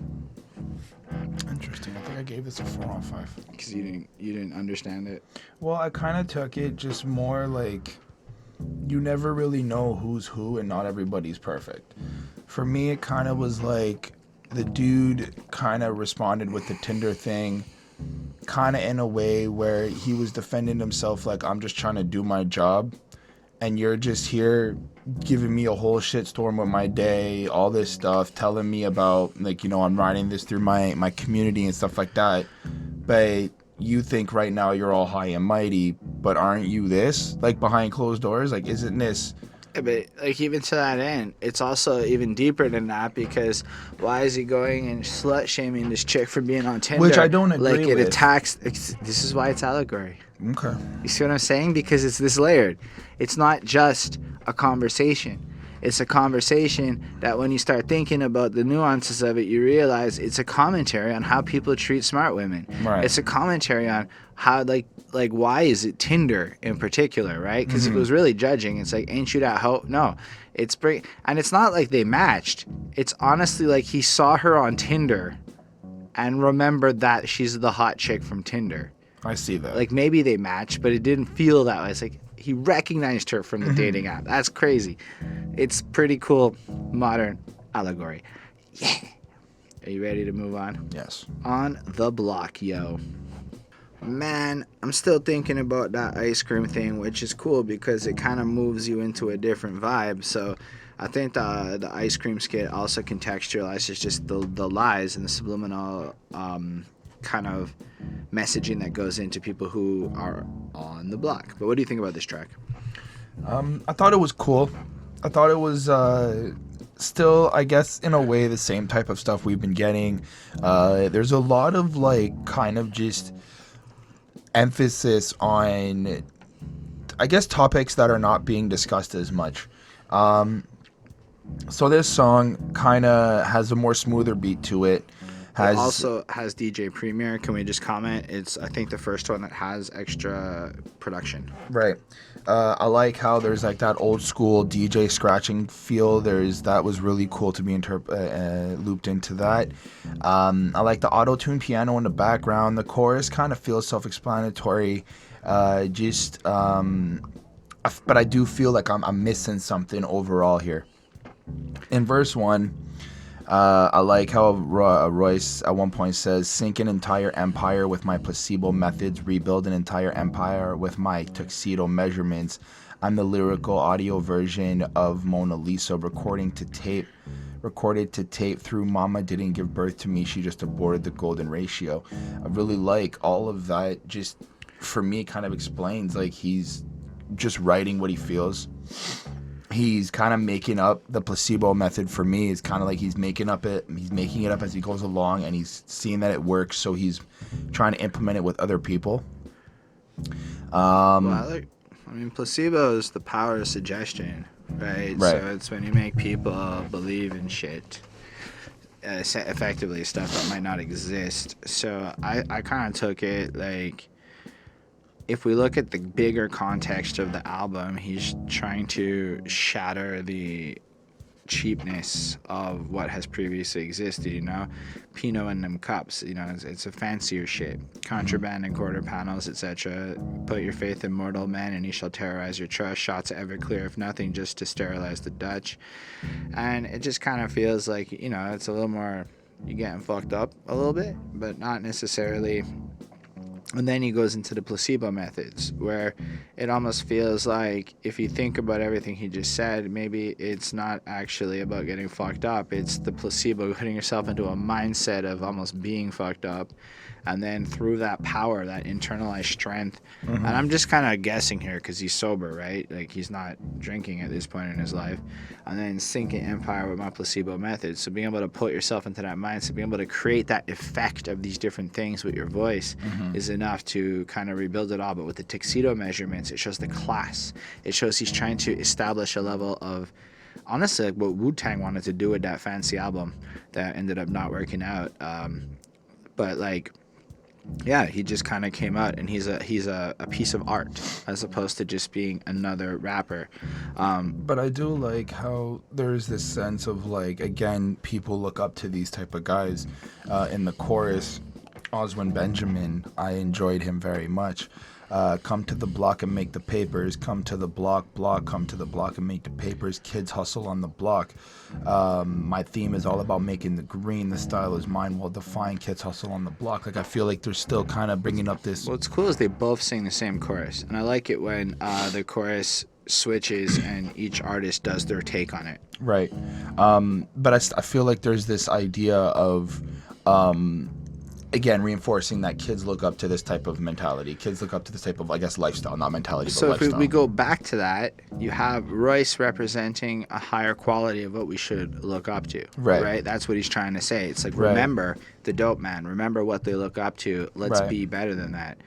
Interesting. I think I gave this a 4 on 5. Because you didn't understand it? Well, I kind of took it just more like you never really know who's who, and not everybody's perfect. For me, it kind of was like the dude kind of responded with the Tinder thing kind of in a way where he was defending himself like, "I'm just trying to do my job, and you're just here giving me a whole shitstorm with my day, all this stuff, telling me about, like, you know, I'm writing this through my community and stuff like that. But you think right now you're all high and mighty, but aren't you this? Like, behind closed doors? Like, isn't this..." Yeah, but like, even to that end, it's also even deeper than that, because why is he going and slut shaming this chick for being on Tinder? Which I don't agree like, it with. attacks. This is why it's allegory. Okay. You see what I'm saying? Because it's this layered. It's not just a conversation. It's a conversation that when you start thinking about the nuances of it, you realize it's a commentary on how people treat smart women. Right. It's a commentary on how, like why is it Tinder in particular, right? Because if it was really judging, it's like, "Ain't you that hoe?" No. And it's not like they matched. It's honestly like he saw her on Tinder and remembered that she's the hot chick from Tinder. I see that. Like, maybe they matched, but it didn't feel that way. It's like he recognized her from the dating app. That's crazy. It's pretty cool modern allegory. Yeah. Are you ready to move on? Yes. On the block, yo. Man, I'm still thinking about that ice cream thing, which is cool because it kind of moves you into a different vibe. So I think the ice cream skit also contextualizes just the lies and the subliminal kind of messaging that goes into people who are on the block. But what do you think about this track? I thought it was cool. I thought it was still, I guess, in a way, the same type of stuff we've been getting. There's a lot of, like, kind of just emphasis on, I guess, topics that are not being discussed as much. So this song kind of has a more smoother beat to it. It also has DJ Premier. Can we just comment? It's, I think, the first one that has extra production. Right. I like how there's like that old school DJ scratching feel. That was really cool to be looped into that. I like the auto-tune piano in the background. The chorus kind of feels self-explanatory. But I do feel like I'm missing something overall here. In verse 1, I like how Royce at one point says, sink an entire empire with my placebo methods, rebuild an entire empire with my tuxedo measurements. I'm the lyrical audio version of Mona Lisa, recorded to tape through Mama didn't give birth to me, she just aborted the golden ratio. I really like all of that. Just for me, kind of explains like he's just writing what he feels. He's kind of making up the placebo method. For me, it's kind of like he's making it up as he goes along, and he's seeing that it works, so he's trying to implement it with other people. Placebo is the power of suggestion, right? So it's when you make people believe in shit, effectively stuff that might not exist. So I kind of took it like, if we look at the bigger context of the album, he's trying to shatter the cheapness of what has previously existed, you know? Pinot in them cups, you know, it's a fancier shit. Contraband and quarter panels, etc. Put your faith in mortal men and he shall terrorize your trust. Shots ever clear, if nothing, just to sterilize the Dutch. And it just kind of feels like, you know, it's a little more, you're getting fucked up a little bit, but not necessarily. And then he goes into the placebo methods, where it almost feels like, if you think about everything he just said, maybe it's not actually about getting fucked up. It's the placebo, putting yourself into a mindset of almost being fucked up. And then through that power, that internalized strength. And I'm just kind of guessing here because he's sober, right? Like, he's not drinking at this point in his life. And then sinking empire with my placebo methods. So being able to put yourself into that mindset, being able to create that effect of these different things with your voice is enough to kind of rebuild it all. But with the tuxedo measurements, it shows the class. It shows he's trying to establish a level of, honestly, like what Wu-Tang wanted to do with that fancy album that ended up not working out. But like, yeah, he just kind of came out, and he's a piece of art as opposed to just being another rapper. But I do like how there's this sense of, like, again, people look up to these type of guys. In the chorus, Oswin Benjamin, I enjoyed him very much. Come to the block and make the papers. Come to the block, come to the block and make the papers. Kids hustle on the block. My theme is all about making the green. The style is mine, well defined. Kids hustle on the block. Like, I feel like they're still kind of bringing up this. What's cool is they both sing the same chorus, and I like it when the chorus switches and each artist does their take on it. Right. But I feel like there's this idea of again, reinforcing that kids look up to this type of mentality. Kids look up to this type of, I guess, lifestyle, not mentality, but lifestyle. So if we go back to that, you have Royce representing a higher quality of what we should look up to. Right? That's what he's trying to say. It's like, remember the dope man. Remember what they look up to. Let's be better than that.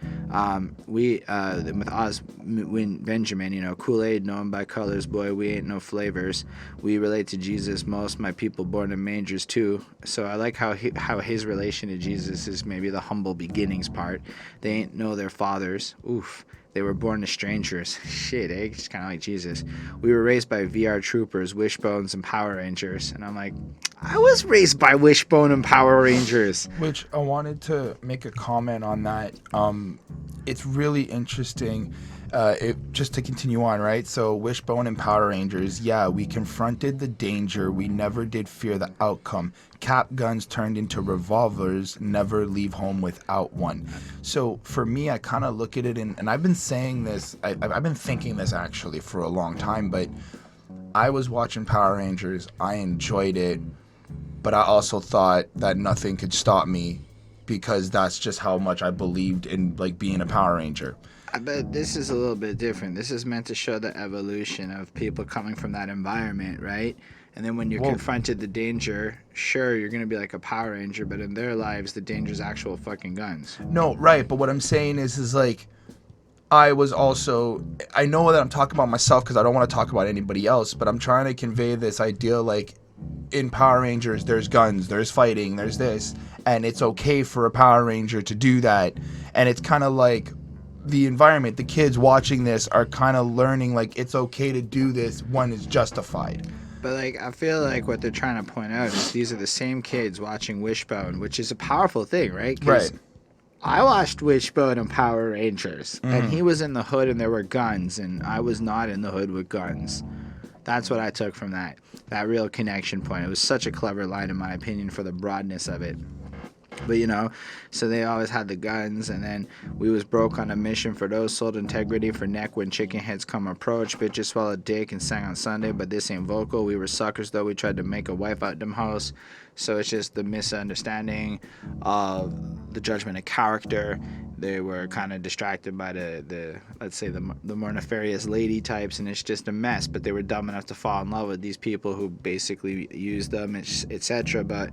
With Oswin Benjamin, you know, Kool-Aid known by colors, boy, we ain't no flavors. We relate to Jesus most, my people born in mangers too. So I like how his relation to Jesus is maybe the humble beginnings part. They ain't know their fathers. Oof. They were born to strangers. Shit, eh? It's kind of like Jesus. We were raised by VR troopers, wishbones, and Power Rangers. And I'm like, I was raised by Wishbone and Power Rangers. Which I wanted to make a comment on that. It's really interesting. Just to continue on, right? So Wishbone and Power Rangers, yeah, we confronted the danger. We never did fear the outcome. Cap guns turned into revolvers, never leave home without one. So for me, I kind of look at it, and I've been saying this, I've been thinking this actually for a long time, but I was watching Power Rangers. I enjoyed it, but I also thought that nothing could stop me because that's just how much I believed in, like, being a Power Ranger. But this is a little bit different. This is meant to show the evolution of people coming from that environment, right? And then when you're confronted the danger, sure, you're going to be like a Power Ranger, but in their lives, the danger's actual fucking guns. No, right, but what I'm saying is like, I was also, I know that I'm talking about myself because I don't want to talk about anybody else, but I'm trying to convey this idea, like, in Power Rangers, there's guns, there's fighting, there's this, and it's okay for a Power Ranger to do that. And it's kind of like, the environment, the kids watching this are kind of learning, like, it's okay to do this when it's justified. But, like, I feel like what they're trying to point out is these are the same kids watching Wishbone, which is a powerful thing, right? Right. I watched Wishbone and Power Rangers, and he was in the hood and there were guns, and I was not in the hood with guns. That's what I took from that real connection point. It was such a clever line, in my opinion, for the broadness of it. But, you know, so they always had the guns, and then we was broke on a mission for those sold integrity for neck when chicken heads come approach. Bitches swallowed dick and sang on Sunday, but this ain't vocal. We were suckers, though. We tried to make a wife out them house. So it's just the misunderstanding of the judgment of character. They were kind of distracted by the let's say, the more nefarious lady types, and it's just a mess. But they were dumb enough to fall in love with these people who basically used them, etc. But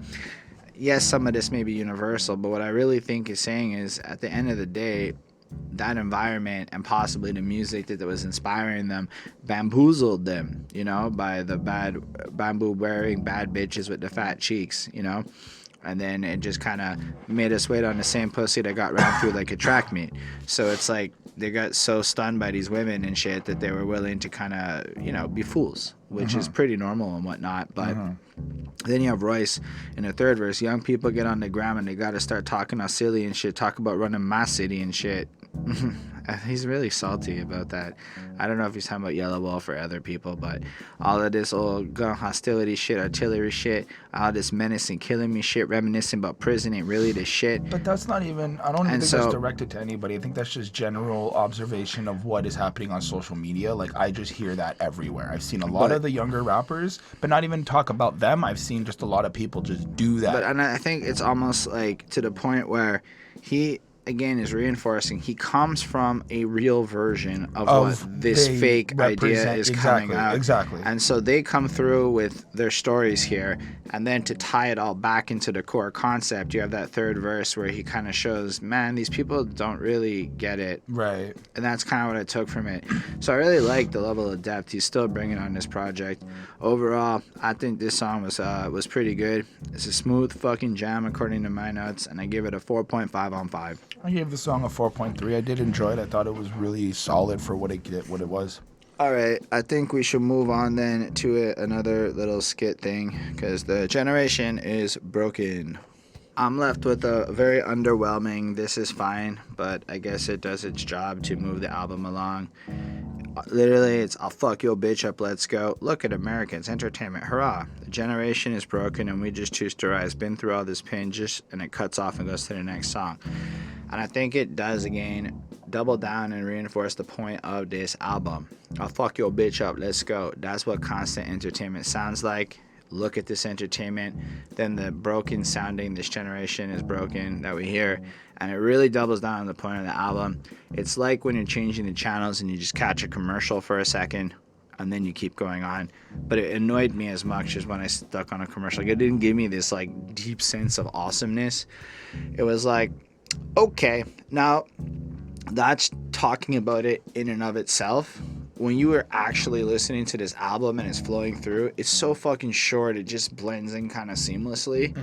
yes, some of this may be universal, but what I really think is saying is, at the end of the day, that environment and possibly the music that was inspiring them bamboozled them, you know, by the bamboo wearing bad bitches with the fat cheeks, you know. And then it just kind of made us wait on the same pussy that got ran through like a track meet. So it's like they got so stunned by these women and shit that they were willing to kind of, you know, be fools, which is pretty normal and whatnot. But then you have Royce in the third verse. Young people get on the gram and they got to start talking all silly and shit, talk about running my city and shit. He's really salty about that. I don't know if he's talking about Yellow Wolf or other people, but all of this old gun hostility shit, artillery shit, all this menacing killing me shit, reminiscing about prison ain't really the shit. But that's not even, I don't even think that's directed to anybody. I think that's just general observation of what is happening on social media. Like, I just hear that everywhere. I've seen a lot of the younger rappers, but not even talk about them. I've seen just a lot of people just do that. And I think it's almost like to the point where he, again, is reinforcing he comes from a real version of what this fake idea is coming out. Exactly. And so they come through with their stories here, and then to tie it all back into the core concept, you have that third verse where he kind of shows, man, these people don't really get it. Right. And that's kind of what I took from it. So I really like the level of depth he's still bringing on this project. Overall, I think this song was pretty good. It's a smooth fucking jam according to my notes, and I give it a 4.5 on 5. I gave the song a 4.3. I did enjoy it. I thought it was really solid for what it was. All right, I think we should move on then to another little skit thing, because the generation is broken. I'm left with a very underwhelming This Is Fine, but I guess it does its job to move the album along. Literally, it's I'll fuck your bitch up, let's go. Look at Americans, entertainment, hurrah. The generation is broken and we just choose to rise. Been through all this pain, and it cuts off and goes to the next song. And I think it does, again, double down and reinforce the point of this album. I'll fuck your bitch up, let's go. That's what constant entertainment sounds like. Look at this entertainment. Then the broken sounding, this generation is broken, that we hear. And it really doubles down on the point of the album. It's like when you're changing the channels and you just catch a commercial for a second and then you keep going on. But it annoyed me as much as when I stuck on a commercial. Like, it didn't give me this like deep sense of awesomeness. It was like, okay, now that's talking about it in and of itself. When you are actually listening to this album and it's flowing through, it's so fucking short, it just blends in kind of seamlessly.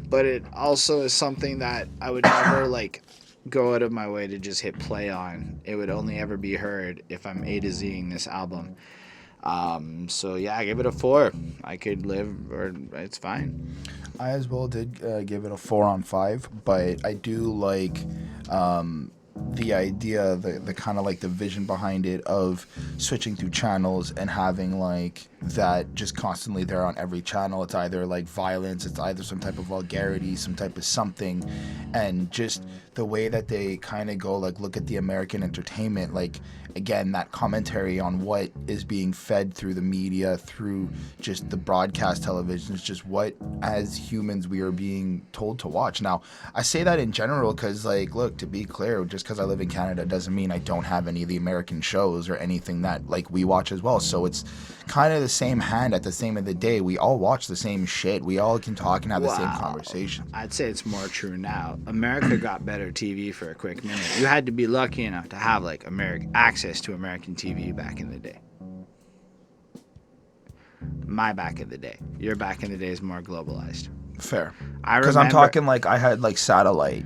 But it also is something that I would never like go out of my way to just hit play on. It would only ever be heard if I'm A to Zing this album. So yeah, I give it a 4. I could live, or it's fine. I as well did give it a 4 on 5, but I do like the idea, the kind of like the vision behind it of switching through channels and having like that just constantly there on every channel. It's either like violence, it's either some type of vulgarity, some type of something, and just the way that they kind of go like, look at the American entertainment, like again, that commentary on what is being fed through the media, through just the broadcast television, is just what as humans we are being told to watch. Now, I say that in general because, like, look, to be clear, just because I live in Canada doesn't mean I don't have any of the American shows or anything that, like, we watch as well. So it's kind of the same hand at the same of the day. We all watch the same shit. We all can talk and have the same conversations. I'd say it's more true now. America got better TV for a quick minute. You had to be lucky enough to have, like, access to American TV back in the day. My back in the day. Your back in the day is more globalized. Fair. Because I'm talking like I had like satellite.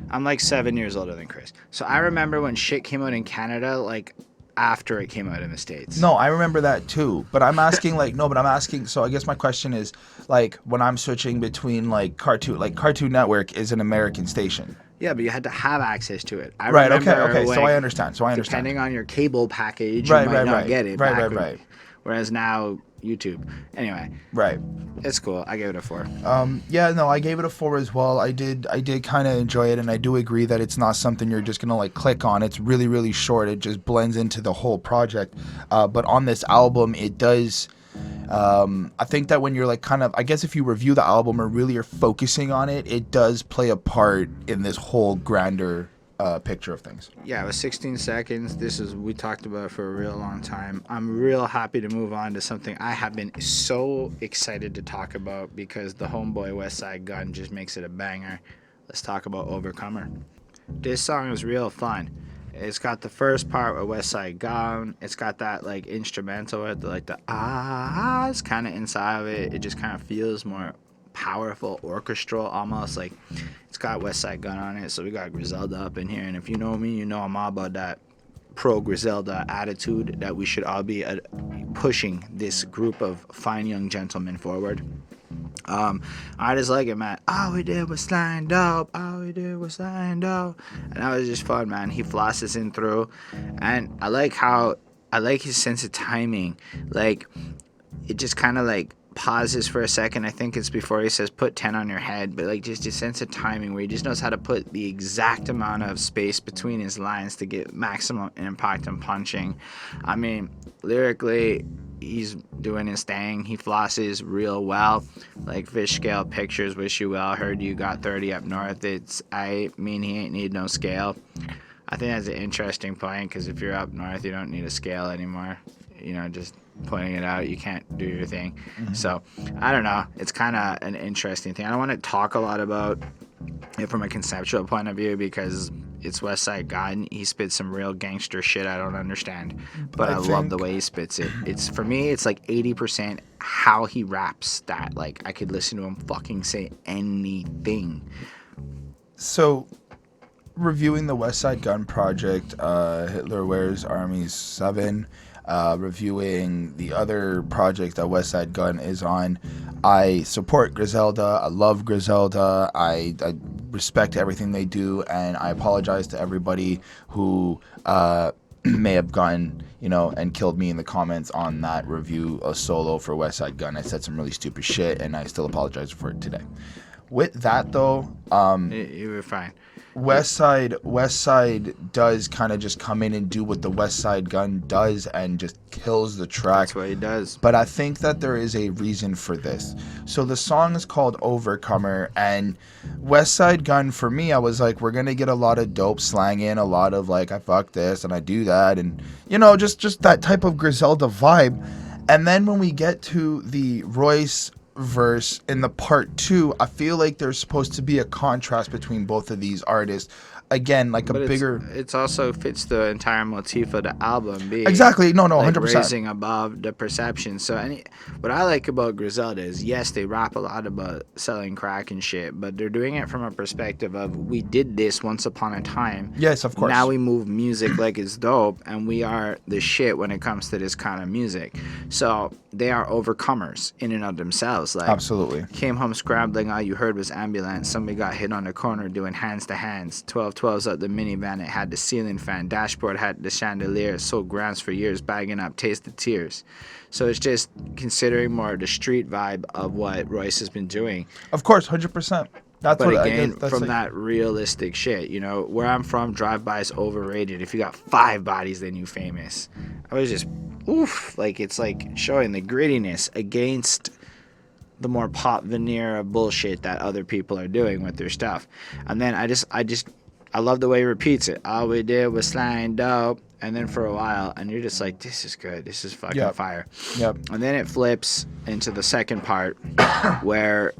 I'm like 7 years older than Chris. So I remember when shit came out in Canada, like after it came out in the States. No, I remember that too. But I'm asking so I guess my question is, like, when I'm switching between like Cartoon Network is an American station. Yeah, but you had to have access to it. Okay. So I understand. Depending on your cable package, you might not get it. Right. whereas now YouTube. Anyway, Right. it's cool. I gave it a 4. Yeah, no, I gave it a 4 as well. I did kind of enjoy it, and I do agree that it's not something you're just gonna like click on. It's really, really short. It just blends into the whole project. But on this album, it does. I think that when you're like kind of, I guess if you review the album or really are focusing on it, it does play a part in this whole grander picture of things. Yeah, it was 16 seconds. We talked about it for a real long time. I'm real happy to move on to something I have been so excited to talk about because the homeboy Westside Gunn just makes it a banger. Let's talk about Overcomer. This song is real fun. It's got the first part with Westside Gunn. It's got that like instrumental with like the ahs kind of inside of it. It just kind of feels more powerful, orchestral almost. Like it's got Westside Gunn on it, so we got Griselda up in here. And if you know me, you know I'm all about that pro Griselda attitude that we should all be pushing this group of fine young gentlemen forward. I just like it, man. All we did was slime dope. All we did was slime dope. And that was just fun, man. He flosses in through. And I like his sense of timing. Like, it just kind of like pauses for a second. I think it's before he says put 10 on your head, but like just a sense of timing where he just knows how to put the exact amount of space between his lines to get maximum impact and punching. I mean, lyrically, he's doing his thing. He flosses real well. Like fish scale pictures, wish you well. Heard you got 30 up north. I mean, he ain't need no scale. I think that's an interesting point because if you're up north, you don't need a scale anymore. You know, just pointing it out, you can't do your thing. Mm-hmm. So I don't know. It's kind of an interesting thing. I don't want to talk a lot about it from a conceptual point of view because it's Westside Gunn. He spits some real gangster shit I don't understand, but I love the way he spits it. It's for me, it's like 80% how he raps that. Like I could listen to him fucking say anything. So, reviewing the Westside Gunn project, Hitler Wears Armies 7. Reviewing the other project that Westside Gunn is on. I support Griselda. I love Griselda. I respect everything they do, and I apologize to everybody who may have gone, and killed me in the comments on that review of Solo for Westside Gunn. I said some really stupid shit, and I still apologize for it today. With that, though, you were fine. Westside does kind of just come in and do what the Westside Gunn does and just kills the track. That's what he does. But I think that there is a reason for this. So the song is called Overcomer, and Westside Gunn, for me, I was like, we're going to get a lot of dope slang in, a lot of like, I fuck this and I do that, and just that type of Griselda vibe. And then when we get to the Royce verse in the part 2, I feel like there's supposed to be a contrast between both of these artists. Again, like a bigger. It's also fits the entire motif of the album. Being exactly. No, 100%. Raising above the perception. So, what I like about Griselda is, yes, they rap a lot about selling crack and shit, but they're doing it from a perspective of we did this once upon a time. Yes, of course. Now we move music like it's dope, and we are the shit when it comes to this kind of music. So they are overcomers in and of themselves. Like, absolutely. Came home scrambling. All you heard was ambulance. Somebody got hit on the corner doing hands to hands. 12-12s up the minivan. It had the ceiling fan. Dashboard had the chandelier. Sold grams for years. Bagging up. Taste the tears. So it's just considering more the street vibe of what Royce has been doing. Of course, 100%. That's but what again, that's from like, that realistic shit, where I'm from, drive-by is overrated. If you got 5 bodies, then you famous. I was just, oof, like it's like showing the grittiness against the more pop veneer of bullshit that other people are doing with their stuff. And then I love the way he repeats it. All we did was slime dope. And then for a while, and you're just like, this is good. This is fucking fire. Yep. And then it flips into the second part where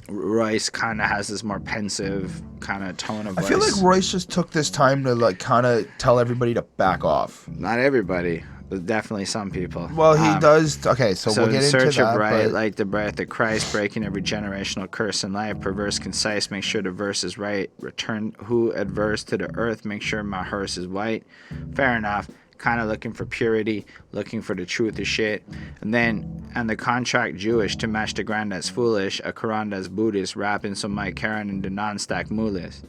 Royce kind of has this more pensive kind of tone of voice. I feel like Royce just took this time to like kind of tell everybody to back off. Not everybody, but definitely some people. Well, he does. Okay, so we'll get into that. Search of bright, like the breath of Christ, breaking every generational curse in life. Perverse, concise, make sure the verse is right. Return who adverse to the earth, make sure my hearse is white. Fair enough. Kind of looking for purity, looking for the truth of shit. And the contract Jewish to match the grand that's foolish, a Quran that's Buddhist, rapping some Mike Karen and the non-stack mullahs.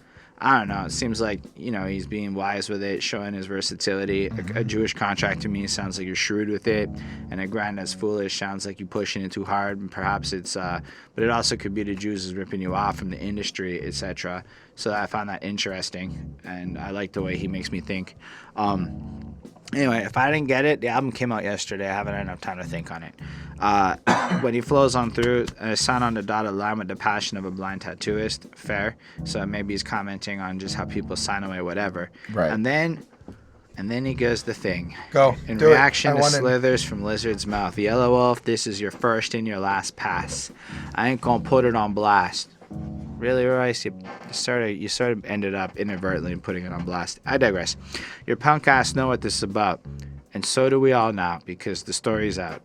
I don't know. It seems like, he's being wise with it, showing his versatility. A Jewish contract to me sounds like you're shrewd with it, and a grind that's foolish sounds like you're pushing it too hard. And perhaps it's, but it also could be the Jews is ripping you off from the industry, etc. So I found that interesting, and I like the way he makes me think. Anyway, if I didn't get it, the album came out yesterday. I haven't had enough time to think on it. When he flows on through, sign on the dotted line with the passion of a blind tattooist. Fair. So maybe he's commenting on just how people sign away, whatever. Right. And then he goes the thing. Go. In Do reaction it. to slithers from Lizard's mouth. Yellow Wolf, this is your first and your last pass. I ain't gonna put it on blast. Really, Royce? You sort of ended up inadvertently putting it on blast. I digress. Your punk ass know what this is about. And so do we all now, because the story's out.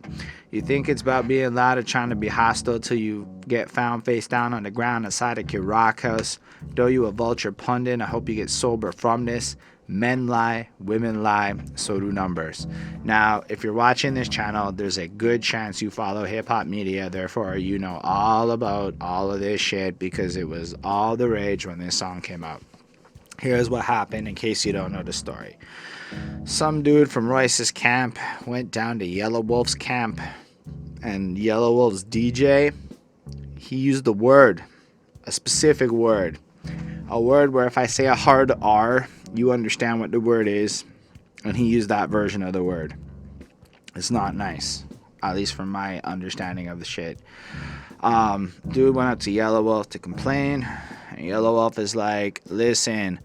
You think it's about being loud or trying to be hostile till you get found face down on the ground inside of your rock house. Though you a vulture pundit, I hope you get sober from this. Men lie, women lie, so do numbers. Now, if you're watching this channel, there's a good chance you follow hip-hop media, therefore you know all about all of this shit because it was all the rage when this song came out. Here's what happened in case you don't know the story. Some dude from Royce's camp went down to Yellow Wolf's camp, and Yellow Wolf's DJ, he used a word, a specific word. A word where if I say a hard R, you understand what the word is, and he used that version of the word. It's not nice, at least from my understanding of the shit. Dude went up to Yellow Wolf to complain, and Yellow Wolf is like, listen,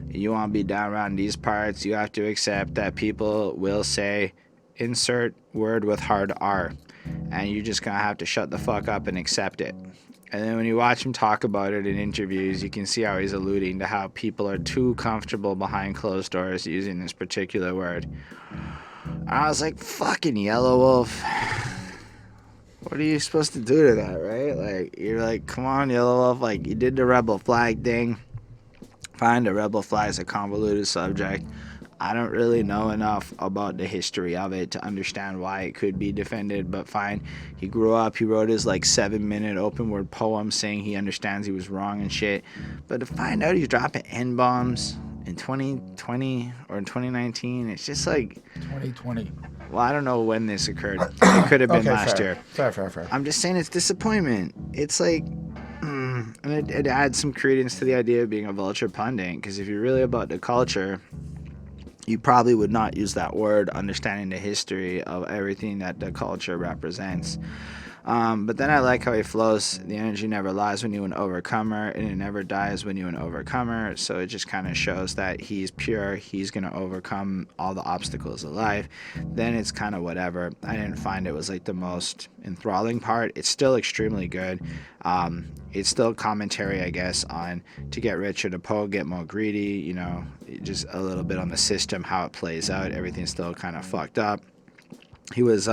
you want to be down around these parts, you have to accept that people will say insert word with hard R, and you're just gonna have to shut the fuck up and accept it. And then when you watch him talk about it in interviews, you can see how he's alluding to how people are too comfortable behind closed doors using this particular word. And I was like, fucking Yellow Wolf. What are you supposed to do to that, right? Like, you're like, come on, Yellow Wolf. Like, you did the rebel flag thing. Fine, the rebel flag is a convoluted subject. I don't really know enough about the history of it to understand why it could be defended, but fine. He grew up, he wrote his 7-minute open word poem saying he understands he was wrong and shit. But to find out he's dropping N-bombs in 2020 or in 2019, it's just like... 2020. Well, I don't know when this occurred. It could have been last year. Fair. I'm just saying it's disappointment. It's like... and it adds some credence to the idea of being a vulture pundit, because if you're really about the culture... you probably would not use that word, understanding the history of everything that the culture represents. But then I like how he flows. The energy never lies when you're an overcomer, and it never dies when you're an overcomer. So it just kind of shows that he's pure. He's going to overcome all the obstacles of life. Then it's kind of whatever. I didn't find it was the most enthralling part. It's still extremely good. It's still commentary, I guess, on to get richer, to poor, get more greedy, just a little bit on the system, how it plays out. Everything's still kind of fucked up. He was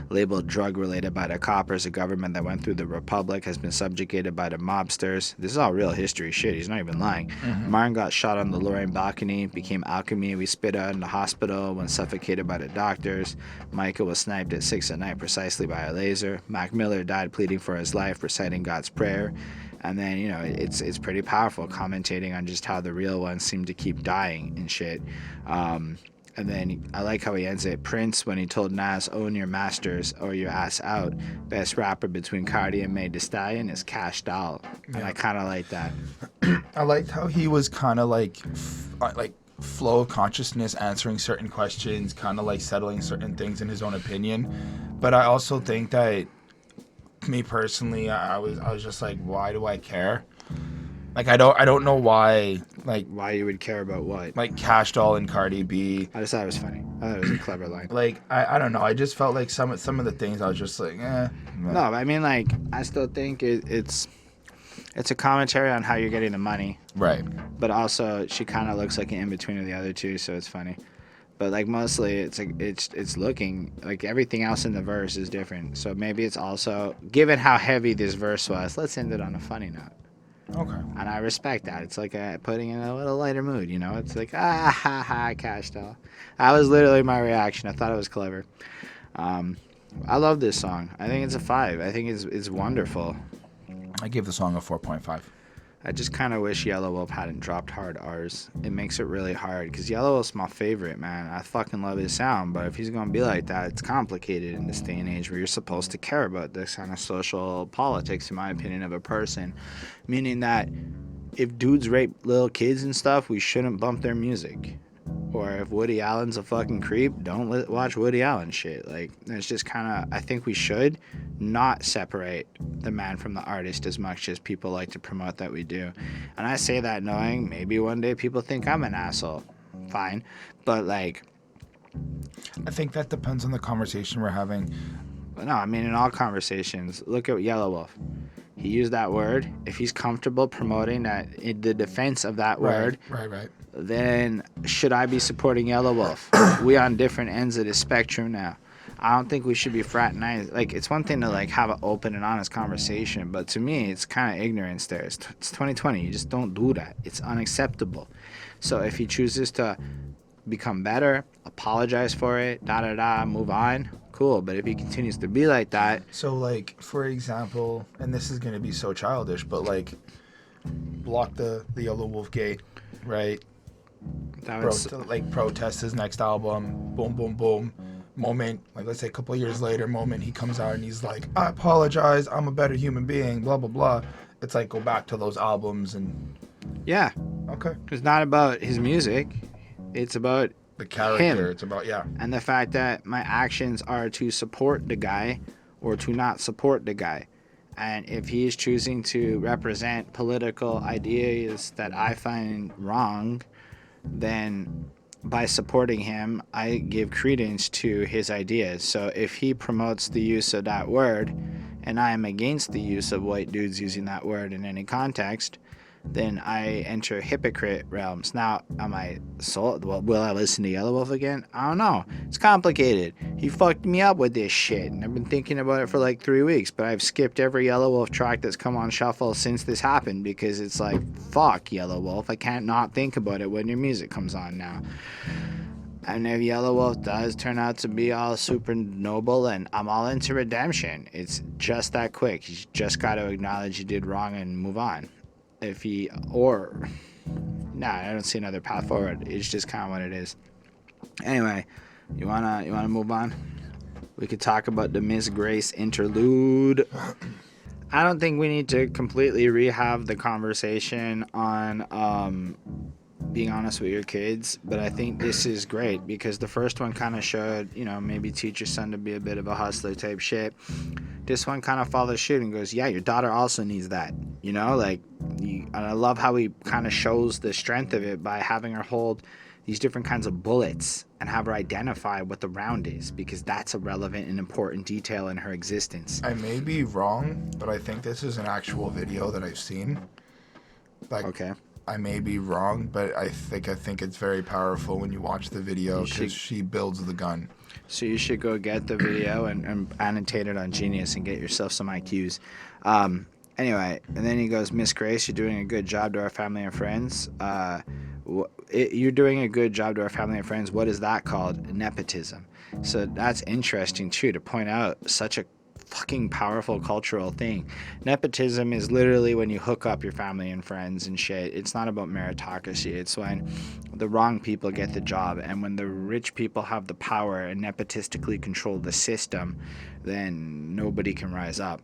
labeled drug-related by the coppers. A government that went through the Republic has been subjugated by the mobsters. This is all real history shit. He's not even lying. Martin got shot on the Lorraine balcony, became alchemy. We spit out in the hospital when suffocated by the doctors. Micah was sniped at 6 at night precisely by a laser. Mac Miller died pleading for his life, reciting God's prayer. And then, it's pretty powerful, commentating on just how the real ones seem to keep dying and shit. And then I like how he ends it. Prince, when he told Nas, own your masters or your ass out. Best rapper between Cardi and Meg Thee Stallion is Cash Doll. And I kind of like that. I liked how he was kind of like flow of consciousness, answering certain questions, kind of settling certain things in his own opinion. But I also think that, me personally, I was just like, why do I care? I don't know why. Why you would care about what? Cash Doll and Cardi B. I just thought it was funny. I thought it was a clever line. I don't know. I just felt like some of the things I was just like, eh. No, I mean, I still think it's a commentary on how you're getting the money. Right. But also, she kind of looks like an in-between of the other two, so it's funny. But mostly, it's looking like everything else in the verse is different. So maybe it's also, given how heavy this verse was, let's end it on a funny note. Okay. And I respect that. It's putting in a little lighter mood, It's ha ha, Cash Doll. That was literally my reaction. I thought it was clever. I love this song. I think it's a 5. I think it's wonderful. I give the song a 4.5. I just kind of wish Yellow Wolf hadn't dropped hard R's. It makes it really hard because Yellow Wolf's my favorite, man. I fucking love his sound, but if he's gonna be like that, it's complicated in this day and age where you're supposed to care about this kind of social politics, in my opinion, of a person. Meaning that if dudes rape little kids and stuff, we shouldn't bump their music. Or if Woody Allen's a fucking creep, don't watch Woody Allen shit. Like, it's just kind of, I think we should not separate the man from the artist as much as people like to promote that we do. And I say that knowing maybe one day people think I'm an asshole. Fine. But, like, I think that depends on the conversation we're having. no, I mean, in all conversations, look at Yellow Wolf. He used that word. If he's comfortable promoting that in the defense of that word, Right. then should I be supporting Yellow Wolf? We on different ends of the spectrum now. I don't think we should be fraternizing. Like, it's one thing to, like, have an open and honest conversation, but to me, it's kind of ignorance there. It's 2020. You just don't do that. It's unacceptable. So if he chooses to become better, apologize for it, move on, cool. But if he continues to be like that... So, like, for example, and this is going to be so childish, but, like, block the Yellow Wolf gate, right? Protest his next album, boom, boom, boom. Moment, like, let's say a couple of years later, he comes out and he's like, I apologize, I'm a better human being, blah, blah, blah. It's like, go back to those albums and... Yeah. Okay. It's not about his music. It's about the character. him. It's about, yeah. And the fact that my actions are to support the guy or to not support the guy. And if he's choosing to represent political ideas that I find wrong, then by supporting him, I give credence to his ideas. So if he promotes the use of that word, and I am against the use of white dudes using that word in any context, then I enter hypocrite realms. Now, will I listen to Yellow Wolf again? I don't know. It's complicated. He fucked me up with this shit, and I've been thinking about it for like 3 weeks, but I've skipped every Yellow Wolf track that's come on shuffle since this happened, because it's like, fuck Yellow Wolf. I can't not think about it when your music comes on now. And if Yellow Wolf does turn out to be all super noble, and I'm all into redemption, it's just that quick. You just got to acknowledge you did wrong and move on. I don't see another path forward. It's just kind of what it is. Anyway, you wanna move on? We could talk about the Miss Grace interlude. I don't think we need to completely rehab the conversation on being honest with your kids, but I think this is great because the first one kind of showed, maybe teach your son to be a bit of a hustler type shit. This one kind of follows suit and goes, yeah, your daughter also needs that, and I love how he kind of shows the strength of it by having her hold these different kinds of bullets and have her identify what the round is, because that's a relevant and important detail in her existence. I may be wrong, but I think this is an actual video that I've seen. Okay. I may be wrong, but I think it's very powerful when you watch the video because she builds the gun. So you should go get the video and annotate it on Genius and get yourself some IQs. Anyway, and then he goes, Miss Grace, you're doing a good job to our family and friends. You're doing a good job to our family and friends. What is that called? Nepotism. So that's interesting, too, to point out such a fucking powerful cultural thing. Nepotism is literally when you hook up your family and friends and shit. It's not about meritocracy. It's when the wrong people get the job, and when the rich people have the power and nepotistically control the system, then nobody can rise up.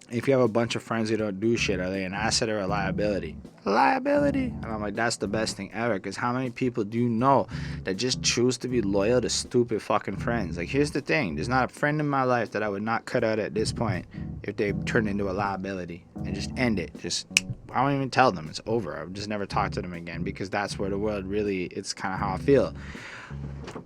If you have a bunch of friends who don't do shit, are they an asset or a liability? Liability. And I'm like, that's the best thing ever, because how many people do you know that just choose to be loyal to stupid fucking friends? Like, here's the thing. There's not a friend in my life that I would not cut out at this point if they turned into a liability and just end it. I don't even tell them. It's over. I've just never talked to them again, because that's where the world really, it's kind of how I feel.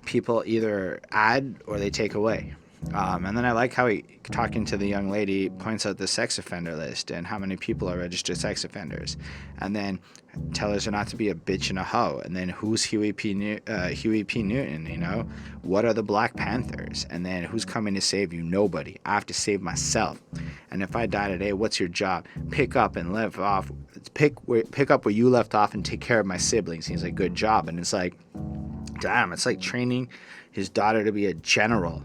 People either add or they take away. And then I like how he, talking to the young lady, points out the sex offender list and how many people are registered sex offenders. And then tells her not to be a bitch and a hoe. And then who's Huey P. Newton, What are the Black Panthers? And then who's coming to save you? Nobody. I have to save myself. And if I die today, what's your job? Pick up and live off. Pick up where you left off and take care of my siblings. He's like, good job. And it's like, damn, it's like training his daughter to be a general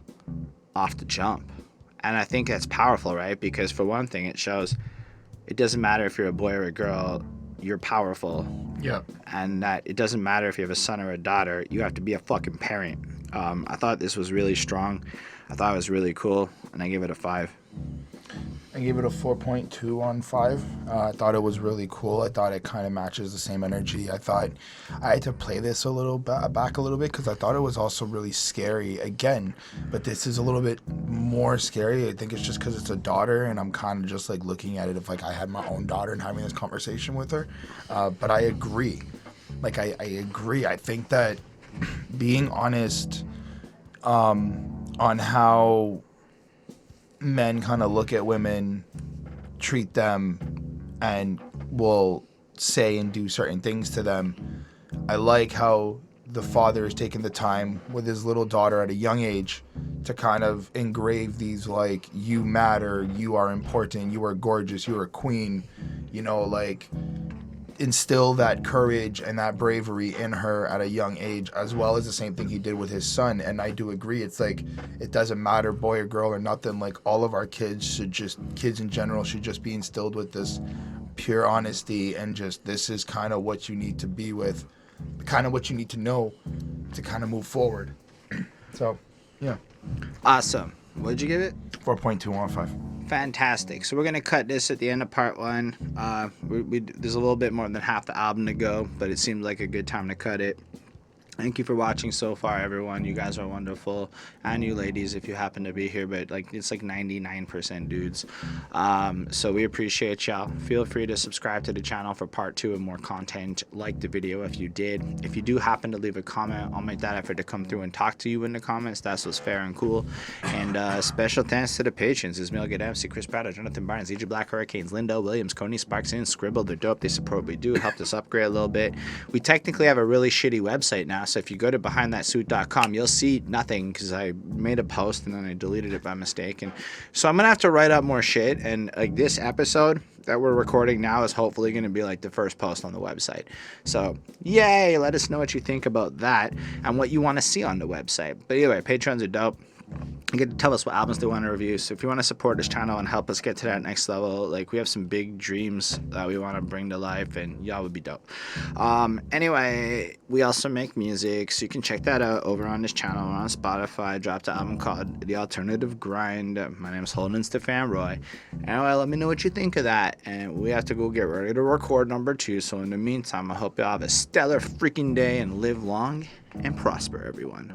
off the jump. And I think that's powerful, right? Because for one thing, it shows it doesn't matter if you're a boy or a girl, you're powerful. Yep. And that it doesn't matter if you have a son or a daughter, you have to be a fucking parent. I thought this was really strong. I thought it was really cool, and I gave it a 5. I gave it a 4.2 on 5. I thought it was really cool. I thought it kind of matches the same energy. I thought I had to play this a little back a little bit because I thought it was also really scary again. But this is a little bit more scary. I think it's just because it's a daughter, and I'm kind of just like looking at it if like I had my own daughter and having this conversation with her. But I agree. Like I agree. I think that being honest on how men kind of look at women, treat them, and will say and do certain things to them. I like how the father is taking the time with his little daughter at a young age to kind of engrave these, like, you matter, you are important, you are gorgeous, you are a queen, you know, like, instill that courage and that bravery in her at a young age, as well as the same thing he did with his son. And I do agree, it's like, it doesn't matter boy or girl or nothing, like all of our kids in general should just be instilled with this pure honesty, and just, this is kind of what you need to be with, kind of what you need to know to kind of move forward. So yeah, Awesome. What did you give it? 4.2 on 5. Fantastic. So we're going to cut this at the end of part 1. There's a little bit more than half the album to go, but it seemed like a good time to cut it. Thank you for watching so far, everyone. You guys are wonderful. And you ladies, if you happen to be here, but like it's like 99% dudes. So we appreciate y'all. Feel free to subscribe to the channel for part 2 and more content. Like the video if you did. If you do happen to leave a comment, I'll make that effort to come through and talk to you in the comments. That's what's fair and cool. And special thanks to the patrons. Ismail Gadamsi, Chris Pratt, Jonathan Barnes, EJ Black Hurricanes, Lindell Williams, Coney Sparks, and Scribble. They're dope. They support what we do. Helped us upgrade a little bit. We technically have a really shitty website now. So if you go to behindthatsuit.com, you'll see nothing because I made a post and then I deleted it by mistake. And so I'm gonna have to write up more shit. And like this episode that we're recording now is hopefully gonna be like the first post on the website. So yay! Let us know what you think about that and what you want to see on the website. But anyway, patrons are dope. You get to tell us what albums they want to review. So if you want to support this channel and help us get to that next level, like we have some big dreams that we want to bring to life, and y'all would be dope. Anyway, we also make music, so you can check that out over on this channel. We're on Spotify. I dropped an album called The Alternative Grind. My name is Holden Stephan Roy. Anyway, let me know what you think of that. And we have to go get ready to record number 2. So in the meantime, I hope y'all have a stellar freaking day and live long and prosper, everyone.